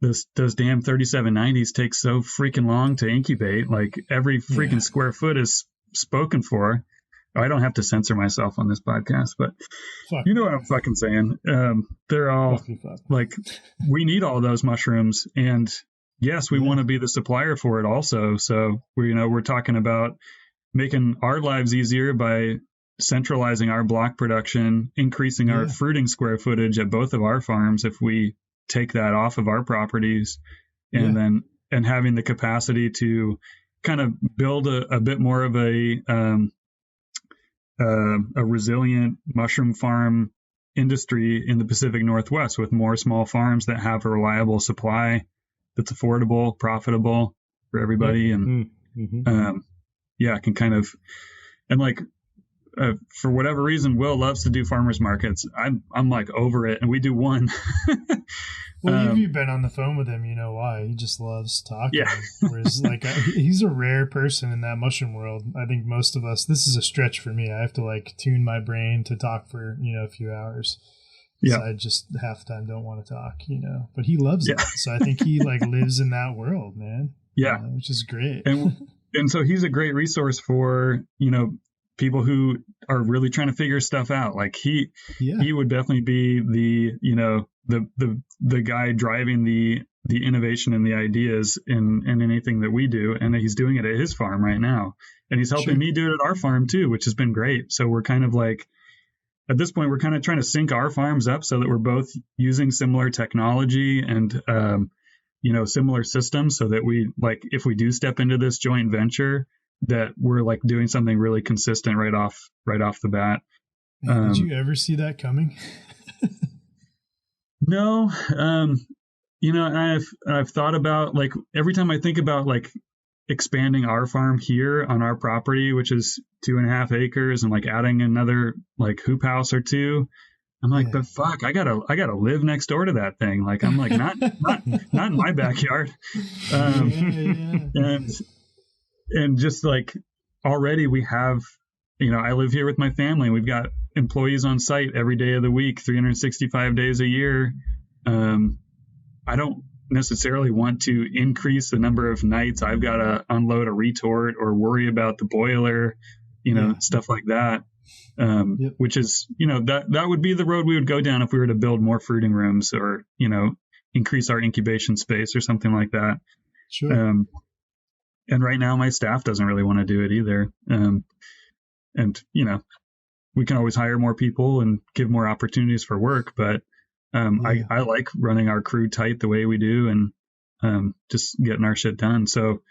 those damn 3790s take so freaking long to incubate. Like every freaking square foot is spoken for. I don't have to censor myself on this podcast, but you know what I'm fucking saying. They're all like, we need all those mushrooms, and yes, we want to be the supplier for it also. So we're talking about making our lives easier by centralizing our block production, increasing our fruiting square footage at both of our farms if we take that off of our properties, and having the capacity to kind of build a bit more of a resilient mushroom farm industry in the Pacific Northwest, with more small farms that have a reliable supply that's affordable, profitable for everybody. And can kind of, and like for whatever reason, Will loves to do farmers markets. I'm like over it, and we do one. Well, you've been on the phone with him, you know why. He just loves talking. Yeah. Whereas, like, he's a rare person in that mushroom world. I think most of us, this is a stretch for me. I have to, like, tune my brain to talk for, you know, a few hours. Yeah. I just half the time don't want to talk, you know. But he loves it. So I think he, like, lives in that world, man. Yeah. Which is great. And so he's a great resource for, people who are really trying to figure stuff out. Like he would definitely be the guy driving the innovation and the ideas in anything that we do. And he's doing it at his farm right now. And he's helping me do it at our farm too, which has been great. So we're kind of like, at this point, we're kind of trying to sync our farms up so that we're both using similar technology and, similar systems, so that we, like, if we do step into this joint venture, that we're like doing something really consistent right off the bat. Did you ever see that coming? No. I've thought about, like, every time I think about like expanding our farm here on our property, which is 2.5 acres, and like adding another like hoop house or two, I'm like, but fuck, I gotta live next door to that thing. Like, I'm like, not in my backyard. And just like, already we have, I live here with my family. We've got employees on site every day of the week, 365 days a year. I don't necessarily want to increase the number of nights I've got to unload a retort or worry about the boiler, stuff like that. Which is, that would be the road we would go down if we were to build more fruiting rooms or, increase our incubation space or something like that. Sure. And right now my staff doesn't really want to do it either. And, we can always hire more people and give more opportunities for work, but I like running our crew tight the way we do and just getting our shit done. So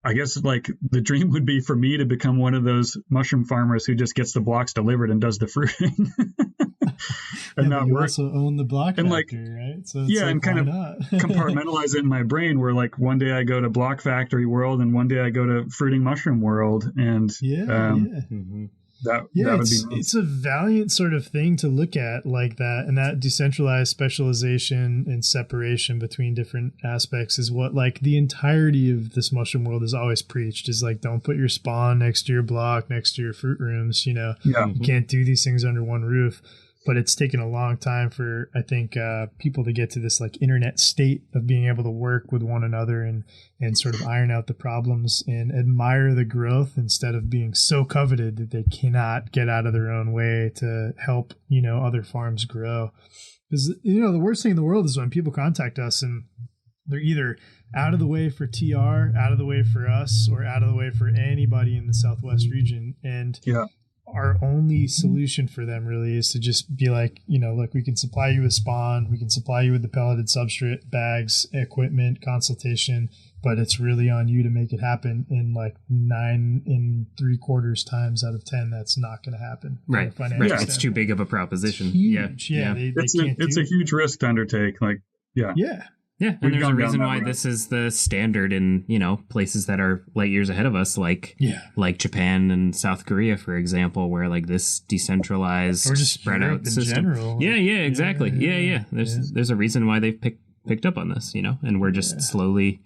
I guess like the dream would be for me to become one of those mushroom farmers who just gets the blocks delivered and does the fruiting. And not you work. Also own the block and factory, right? So it's and kind of compartmentalize it in my brain, where like one day I go to block factory world and one day I go to fruiting mushroom world, and that would be nice. It's a valiant sort of thing to look at like that, and that decentralized specialization and separation between different aspects is what like the entirety of this mushroom world is always preached, is like, don't put your spawn next to your block, next to your fruit rooms, you can't do these things under one roof. But it's taken a long time for, I think, people to get to this like internet state of being able to work with one another and sort of iron out the problems and admire the growth instead of being so coveted that they cannot get out of their own way to help, other farms grow. Because, the worst thing in the world is when people contact us and they're either out of the way for TR, out of the way for us, or out of the way for anybody in the Southwest region. And our only solution for them really is to just be like, look, we can supply you with spawn, we can supply you with the pelleted substrate, bags, equipment, consultation, but it's really on you to make it happen. In like 9 3/4 times out of 10, that's not going to happen. Right. It's too big of a proposition. Huge. Yeah. It's a huge risk to undertake. Like, Yeah, and there's a reason why this is the standard in, places that are light years ahead of us, like Japan and South Korea, for example, where like this decentralized, or just spread out system. General. Yeah, exactly. Yeah. There's a reason why they've picked up on this, and we're just slowly,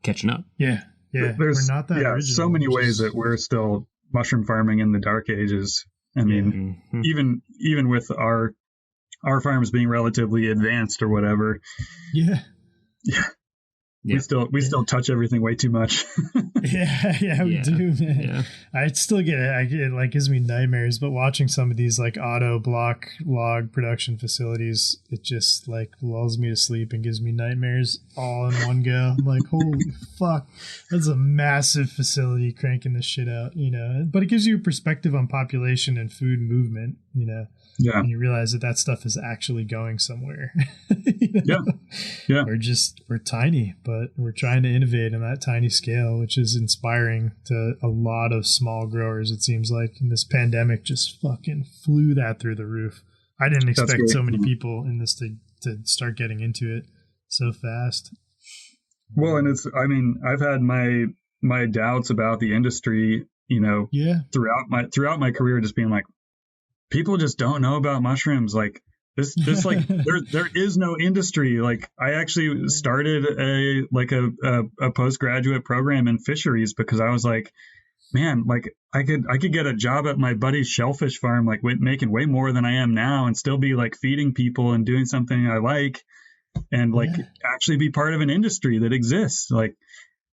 catching up. Yeah. We're not that original. So many ways that we're still mushroom farming in the dark ages. I mean, even with our farms being relatively advanced or whatever. We still touch everything way too much. we do, man. I still get it. It like gives me nightmares, but watching some of these like auto block log production facilities, it just like lulls me to sleep and gives me nightmares all in one go. I'm like, holy fuck, that's a massive facility cranking this shit out, but it gives you a perspective on population and food movement, and you realize that stuff is actually going somewhere. We're tiny, but we're trying to innovate on that tiny scale, which is inspiring to a lot of small growers, it seems like. And this pandemic just fucking flew that through the roof. I didn't expect so many people in this to start getting into it so fast. Well, and I've had my doubts about the industry, throughout my career, just being like, people just don't know about mushrooms. Like this like there is no industry. Like I actually started a postgraduate program in fisheries because I was like, man, like I could get a job at my buddy's shellfish farm, like making way more than I am now, and still be like feeding people and doing something I like. and like actually be part of an industry that exists. Like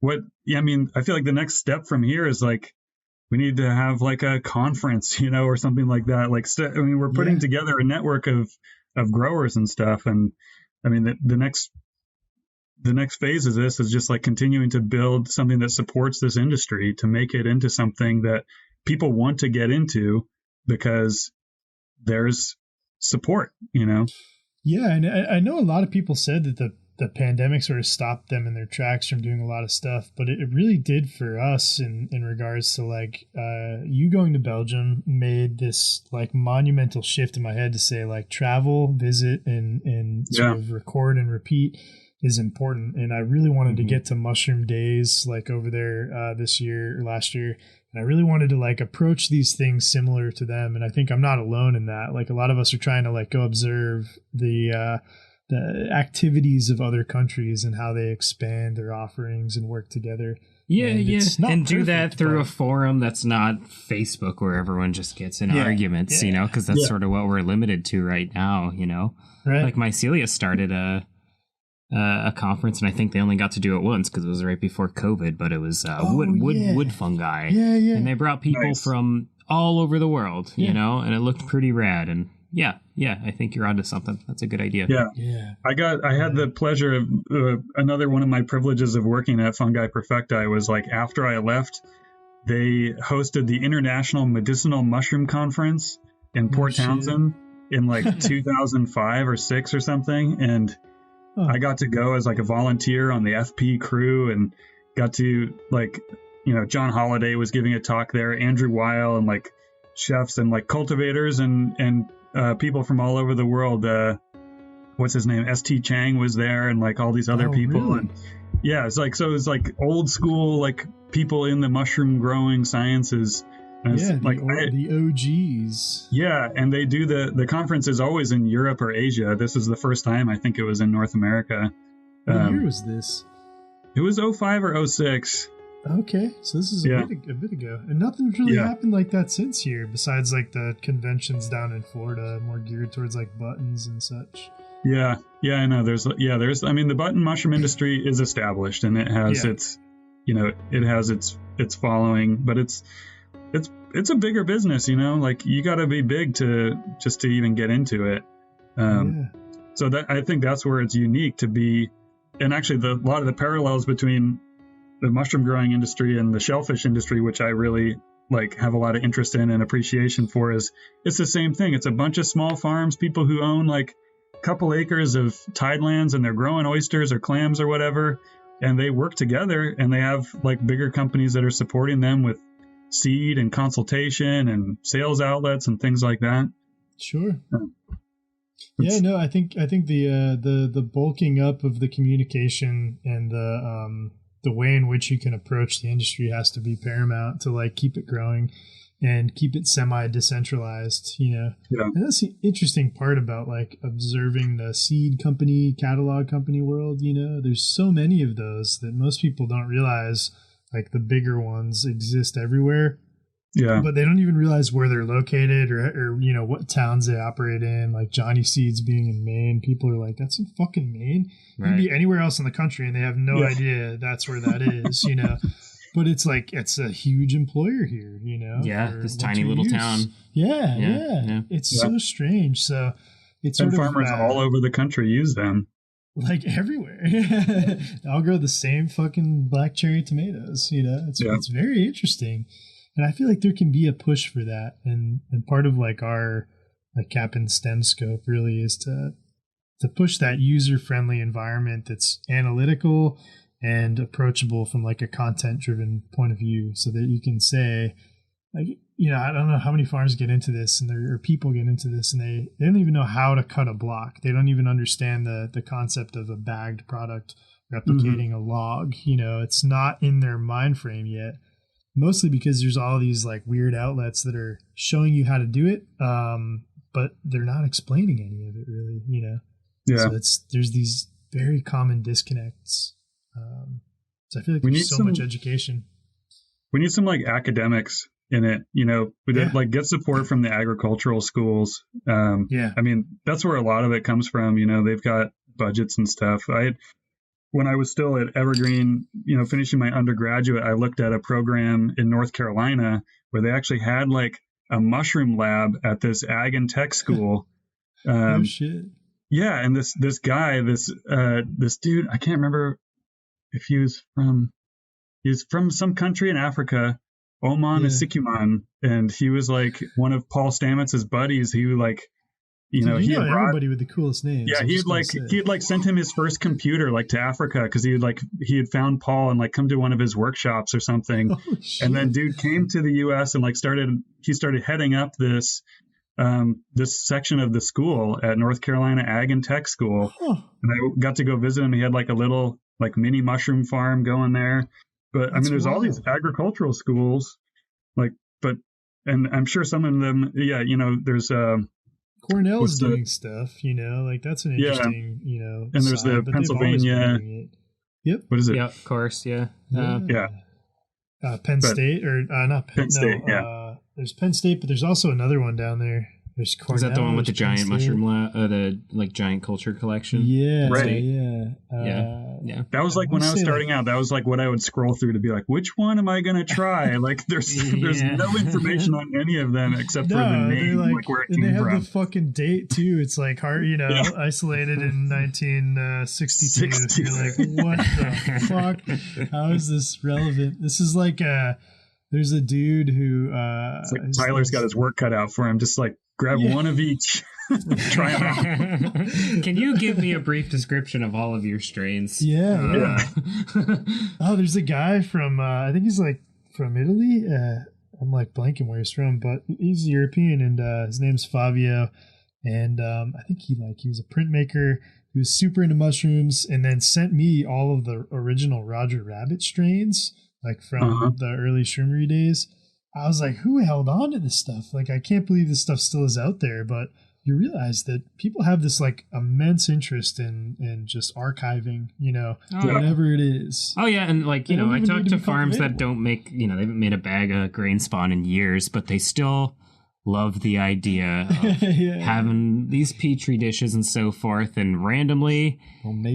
I mean, I feel like the next step from here is like, we need to have like a conference, or something like that. Like, I mean, we're putting together a network of growers and stuff. And I mean, the next phase of this is just like continuing to build something that supports this industry to make it into something that people want to get into because there's support, Yeah, and I know a lot of people said that the pandemic sort of stopped them in their tracks from doing a lot of stuff, but it really did for us in regards to like you going to Belgium made this like monumental shift in my head to say like travel, visit, and sort of record and repeat is important. And I really wanted to get to Mushroom Days like over there this year or last year. And I really wanted to like approach these things similar to them. And I think I'm not alone in that. Like a lot of us are trying to like go observe the activities of other countries and how they expand their offerings and work together. And do that through a forum that's not Facebook where everyone just gets in arguments, because that's sort of what we're limited to right now, Right. Like Mycelia started a conference, and I think they only got to do it once because it was right before COVID, but it was wood fungi. Yeah. And they brought people from all over the world, and it looked pretty rad. And I think you're onto something. That's a good idea. Yeah. I had the pleasure of another one of my privileges of working at Fungi Perfecti was like after I left, they hosted the International Medicinal Mushroom Conference in Port Townsend in like 2005 or 6 or something. And I got to go as like a volunteer on the FP crew and got to like, John Holliday was giving a talk there, Andrew Weil, and like chefs and like cultivators and people from all over the world. What's his name? S.T. Chang was there, and like all these other people. Really? And it's like, so it's like old school, like people in the mushroom growing sciences. And the OGs. Yeah, and they do the conference is always in Europe or Asia. This is the first time I think it was in North America. What year was this? It was 05 or 06. Okay, so this is a bit ago, and nothing's really happened like that since here. Besides, like the conventions down in Florida, more geared towards like buttons and such. Yeah, I know. There's. I mean, the button mushroom industry is established, and it has its, it has its following, but it's a bigger business, like you got to be big to even get into it. So that I think that's where it's unique to be, and actually a lot of the parallels between the mushroom growing industry and the shellfish industry, which I really like have a lot of interest in and appreciation for, is it's the same thing. It's a bunch of small farms, people who own like a couple acres of tidelands, and they're growing oysters or clams or whatever, and they work together, and they have like bigger companies that are supporting them with seed and consultation and sales outlets and things like that. Sure. I think the bulking up of the communication and the way in which you can approach the industry has to be paramount to like keep it growing and keep it semi-decentralized, And that's the interesting part about like observing the seed company, catalog company world, There's so many of those that most people don't realize. Like the bigger ones exist everywhere. Yeah. But they don't even realize where they're located or what towns they operate in. Like Johnny Seeds being in Maine. People are like, that's in fucking Maine. Right. It could be anywhere else in the country and they have no idea that's where that is, But it's like, it's a huge employer here, Yeah, this tiny little town. Yeah. It's so strange. So it's sort of farmers all over the country use them. Like everywhere. I'll grow the same fucking black cherry tomatoes, It's very interesting. And I feel like there can be a push for that. And part of like our like Cap and STEM scope really is to push that user-friendly environment that's analytical and approachable from like a content-driven point of view, so that you can say, like, I don't know how many farms get into this or people get into this and they don't even know how to cut a block. They don't even understand the concept of a bagged product replicating a log. It's not in their mind frame yet, mostly because there's all these like weird outlets that are showing you how to do it. But they're not explaining any of it really, So there's these very common disconnects. So I feel like there's so much education. We need some like academics in it, we did like get support from the agricultural schools. I mean, that's where a lot of it comes from. They've got budgets and stuff. When I was still at Evergreen, finishing my undergraduate, I looked at a program in North Carolina where they actually had like a mushroom lab at this ag and tech school. Oh shit. Yeah, and this guy, this dude, I can't remember if he's from some country in Africa, Oman Isikuman, and he was like one of Paul Stamets's buddies. He like, he had everybody with the coolest names. Yeah, he had sent him his first computer like to Africa because he had found Paul and like come to one of his workshops or something. Oh, and then dude came to the U.S. and like started heading up this section of the school at North Carolina Ag and Tech School. And I got to go visit him. He had like a little like mini mushroom farm going there. But I mean, there's all these agricultural schools, and I'm sure some of them, there's Cornell's doing stuff, like that's an interesting, and there's the Pennsylvania. Yep. What is it? Yeah, of course. Yeah. Penn State or not Penn State. There's Penn State, but there's also another one down there. There's Cornell. Is that the one with the giant mushroom the like giant culture collection? Yeah. Right. Yeah. That was like when I was starting out, that was like what I would scroll through to be like, which one am I going to try? Like there's no information on any of them except for the name, like where it came from. And they have the fucking date too. It's like hard, isolated in 1962. You're like, what the fuck? How is this relevant? This is like there's a dude who it's like Tyler's got his work cut out for him. Just like grab one of each. Try them out. Can you give me a brief description of all of your strains? Yeah. Oh, there's a guy from I think he's like from Italy. I'm like blanking where he's from, but he's European, and his name's Fabio. And I think he was a printmaker. He was super into mushrooms, and then sent me all of the original Roger Rabbit strains, like from the early shroomery days. I was like, who held on to this stuff? Like, I can't believe this stuff still is out there. But you realize that people have this like immense interest in just archiving, whatever it is. Oh yeah, and like, I talked to farms that don't make, they haven't made a bag of grain spawn in years, but they still love the idea of having these petri dishes and so forth, and randomly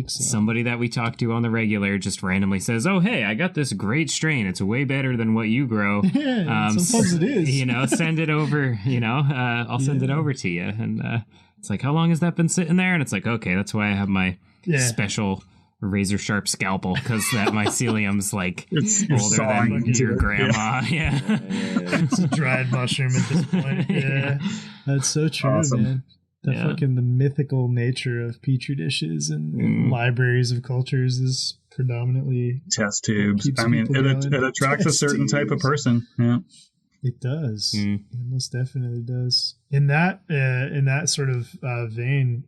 somebody that we talk to on the regular just randomly says, oh hey, I got this great strain, it's way better than what you grow. Sometimes it is. Send it over. I'll send it over to you. And it's like, how long has that been sitting there? And it's like, okay, that's why I have my special razor sharp scalpel, because that mycelium's like older than your grandma. Yeah. It's a dried mushroom at this point. Yeah, that's so true. Awesome. Man. The mythical nature of petri dishes and libraries of cultures is predominantly test tubes. I mean, it attracts a certain type of person. Yeah, it does. It most definitely does. In that sort of vein,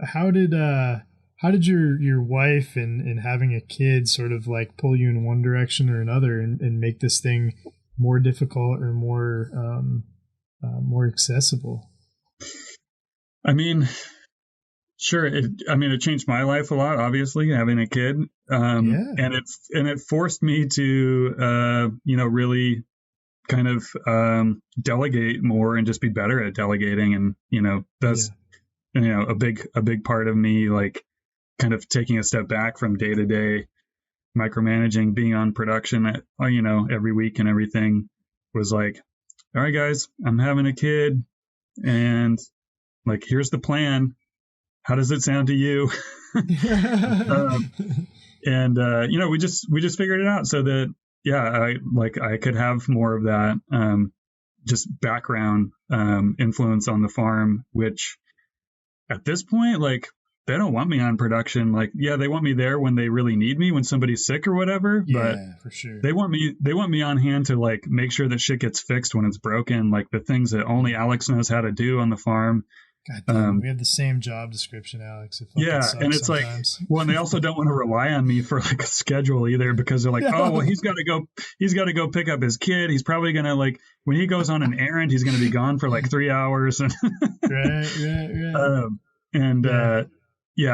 how did your wife and having a kid sort of like pull you in one direction or another and make this thing more difficult or more accessible? I mean, sure. It changed my life a lot, obviously, having a kid. And it forced me to, really kind of delegate more and just be better at delegating. And, that's, a big part of me, like, kind of taking a step back from day-to-day micromanaging, being on production at, every week and everything, was like, all right, guys, I'm having a kid, and like, here's the plan. How does it sound to you? We just figured it out so that, I could have more of that, just background, influence on the farm, which at this point, like, they don't want me on production. Like, they want me there when they really need me, when somebody's sick or whatever. But for sure, they want me on hand to like make sure that shit gets fixed when it's broken, like the things that only Alex knows how to do on the farm. God damn, we have the same job description, Alex. And it's sometimes. Like, well, and they also don't want to rely on me for like a schedule either, because they're like, oh, well, he's got to go pick up his kid. He's probably gonna, like, when he goes on an errand, he's gonna be gone for like 3 hours. Right.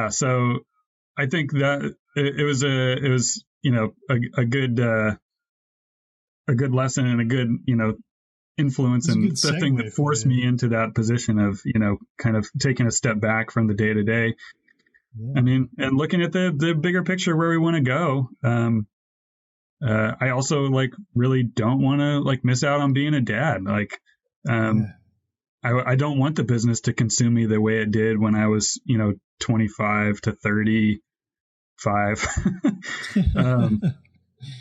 So I think that it was a good lesson and a good, influence, and the thing that forced me into that position of, kind of taking a step back from the day to day. Yeah. I mean, and looking at the bigger picture where we want to go, I also like really don't want to like miss out on being a dad. Like, I don't want the business to consume me the way it did when I was, 25 to 35.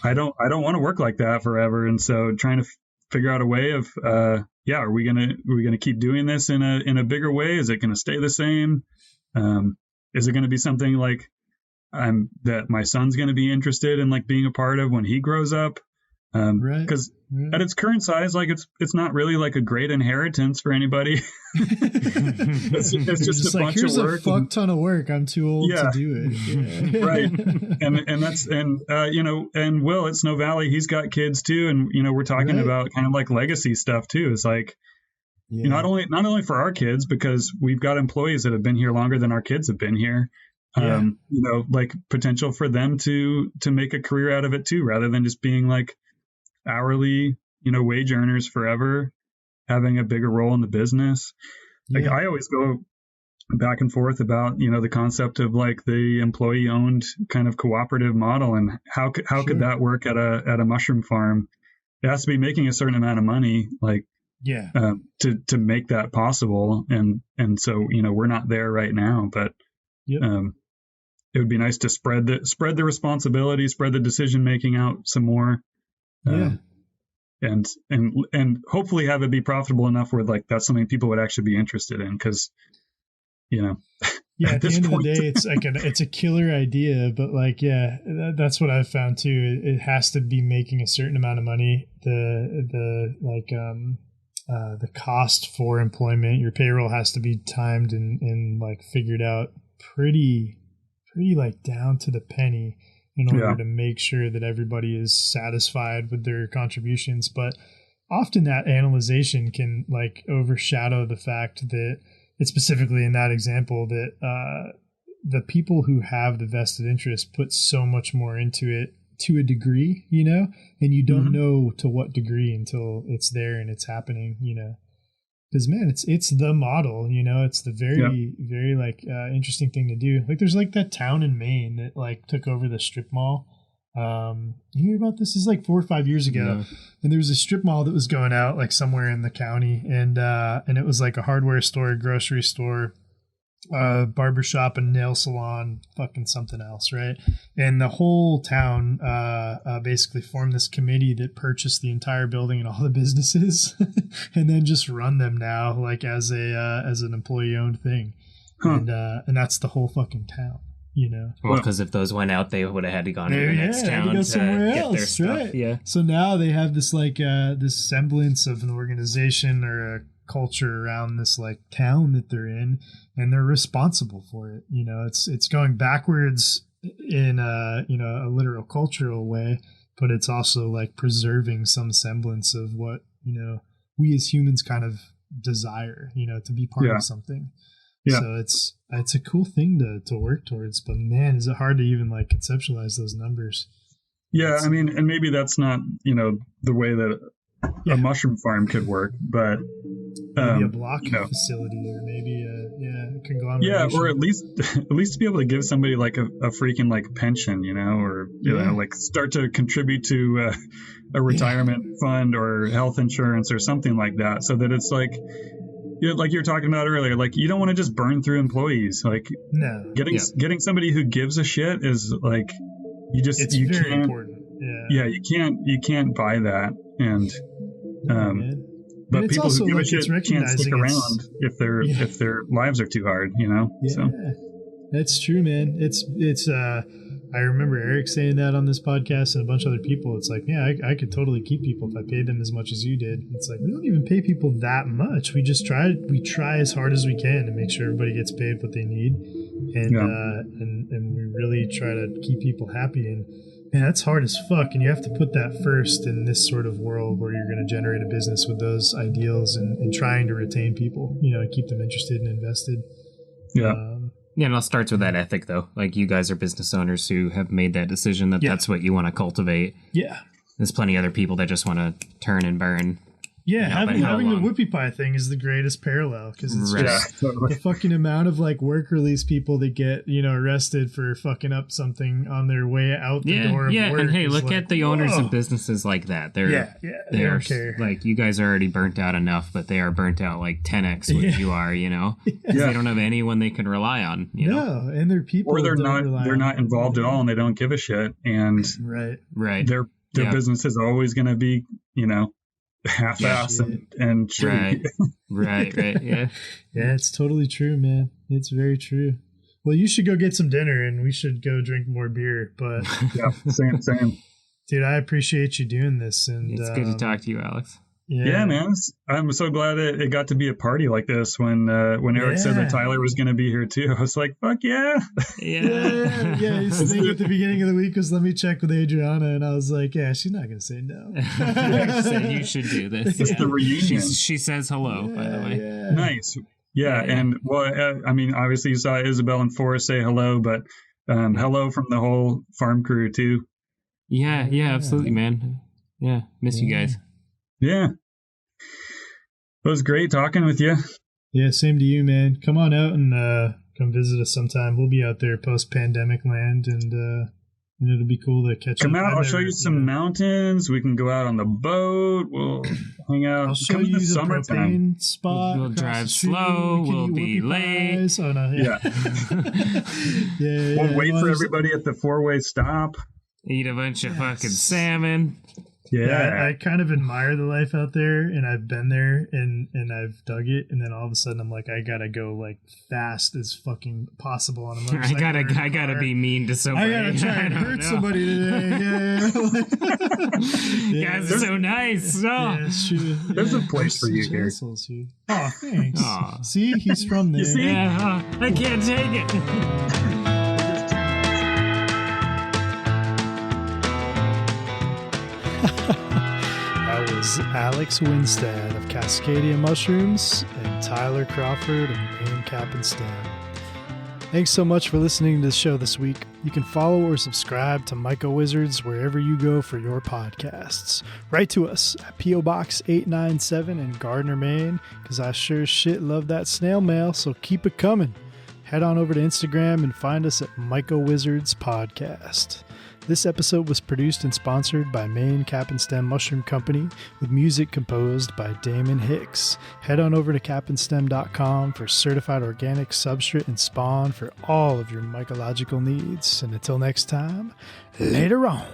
I don't want to work like that forever. And so trying to figure out a way of, are we gonna keep doing this in a bigger way? Is it going to stay the same? Is it going to be something like that my son's going to be interested in like being a part of when he grows up? Because at its current size, like it's not really like a great inheritance for anybody. it's just a bunch here's of work. A fuck ton of work. I'm too old to do it. Yeah. Right. And Will at Snow Valley, he's got kids too, and we're talking about kind of like legacy stuff too. It's like not only for our kids, because we've got employees that have been here longer than our kids have been here. Like potential for them to make a career out of it too, rather than just being like hourly, wage earners forever, having a bigger role in the business. Like I always go back and forth about, the concept of like the employee owned kind of cooperative model, and how could that work at a mushroom farm? It has to be making a certain amount of money, like to make that possible. And so, we're not there right now, but it would be nice to spread the responsibility, spread the decision making out some more. And hopefully have it be profitable enough where like that's something people would actually be interested in, because at the end of the day it's a killer idea, but like that's what I've found too. It has to be making a certain amount of money. The cost for employment, your payroll has to be timed and like figured out pretty like down to the penny in order to make sure that everybody is satisfied with their contributions. But often that analyzation can like overshadow the fact that it's specifically in that example that the people who have the vested interest put so much more into it to a degree, and you don't know to what degree until it's there and it's happening, because man, it's the model, it's the very, very like interesting thing to do. Like there's like that town in Maine that like took over the strip mall. You hear about this? This is like 4 or 5 years ago, and there was a strip mall that was going out like somewhere in the county, and it was like a hardware store, grocery store, barbershop, and nail salon, fucking something else, right? And the whole town basically formed this committee that purchased the entire building and all the businesses, and then just run them now like as an employee owned thing, and that's the whole fucking town. Well, because if those went out, they would have had to go to the next town to get their stuff. Right? Yeah. So now they have this like this semblance of an organization or a culture around this like town that they're in, and they're responsible for it. It's going backwards in a literal cultural way, but it's also like preserving some semblance of what we as humans kind of desire, to be part of something. So it's a cool thing to work towards, but man, is it hard to even like conceptualize those numbers. I mean, and maybe that's not the way that a mushroom farm could work, but maybe a block facility, or maybe a conglomeration. Or at least to be able to give somebody like a freaking like pension, or like start to contribute to a retirement fund or health insurance or something like that, so that it's like like you were talking about earlier, like you don't want to just burn through employees. Like getting somebody who gives a shit is like you very can't, important. You can't buy that. And but people who give a shit can't stick around if their lives are too hard, So that's true, man. It's I remember Eric saying that on this podcast and a bunch of other people. It's like, I could totally keep people if I paid them as much as you did. It's like, we don't even pay people that much. We just try as hard as we can to make sure everybody gets paid what they need. And we really try to keep people happy. And man, that's hard as fuck. And you have to put that first in this sort of world where you're going to generate a business with those ideals and trying to retain people, and keep them interested and invested. Yeah, and it all starts with that ethic, though. Like, you guys are business owners who have made that decision that that's what you want to cultivate. Yeah. There's plenty of other people that just want to turn and burn. Yeah, you know, having the whoopie pie thing is the greatest parallel because it's Right. just totally. the fucking amount of like work release people that get arrested for fucking up something on their way out the door of work. And hey, is look like, at the owners whoa. of businesses like that. They don't care. Like, you guys are already burnt out enough, but they are burnt out like 10x what you are, you know? 'Cause they don't have anyone they can rely on, you know? And they're people, Or they're don't not involved at all, and they don't give a shit, and Right. their business is always going to be, half-ass and shitty. Right. Yeah. Yeah, it's totally true, man. It's very true. Well, you should go get some dinner, and we should go drink more beer. But Yeah, same. Dude, I appreciate you doing this, and It's good to talk to you, Alex. Yeah, man. I'm so glad it got to be a party like this when Eric said that Tyler was going to be here too. I was like, fuck yeah. Yeah. His thing at the beginning of the week was, let me check with Adriana, and I was like, yeah, she's not going to say no. So you should do this. It's the reunion. She says hello, by the way. Yeah. Nice. Yeah, and obviously you saw Isabel and Forrest say hello, but hello from the whole farm crew too. Yeah, absolutely, man. Yeah, miss you guys. Yeah. It was great talking with you. Yeah, same to you, man. Come on out and come visit us sometime. We'll be out there post-pandemic land, and it'll be cool to catch up. Come out. I'll show you some mountains. We can go out on the boat. We'll hang out. I'll show you the propane spot. We'll drive slow. We'll be late. Oh, no, yeah. We'll wait for everybody at the 4-way stop. Eat a bunch of fucking salmon. Yeah. I kind of admire the life out there, and I've been there and I've dug it, and then all of a sudden I'm like, I gotta go like fast as fucking possible on a motorcycle. I gotta be mean to somebody. I gotta try and hurt somebody today. Yeah. Guys are so nice. Yeah, it's true. There's a place for you here. Oh, thanks. Aw. See, he's from there. You see? Yeah, I can't take it. That was Alex Winstead of Cascadia Mushrooms and Tyler Crawford of Maine Cap and Stem. Thanks so much for listening to the show this week. You can follow or subscribe to MycoWizards wherever you go for your podcasts. Write to us at P.O. Box 897 in Gardner, Maine, because I sure as shit love that snail mail, so keep it coming. Head on over to Instagram and find us at MycoWizards Podcast. This episode was produced and sponsored by Maine Cap and Stem Mushroom Company with music composed by Damon Hicks. Head on over to capandstem.com for certified organic substrate and spawn for all of your mycological needs. And until next time, later on.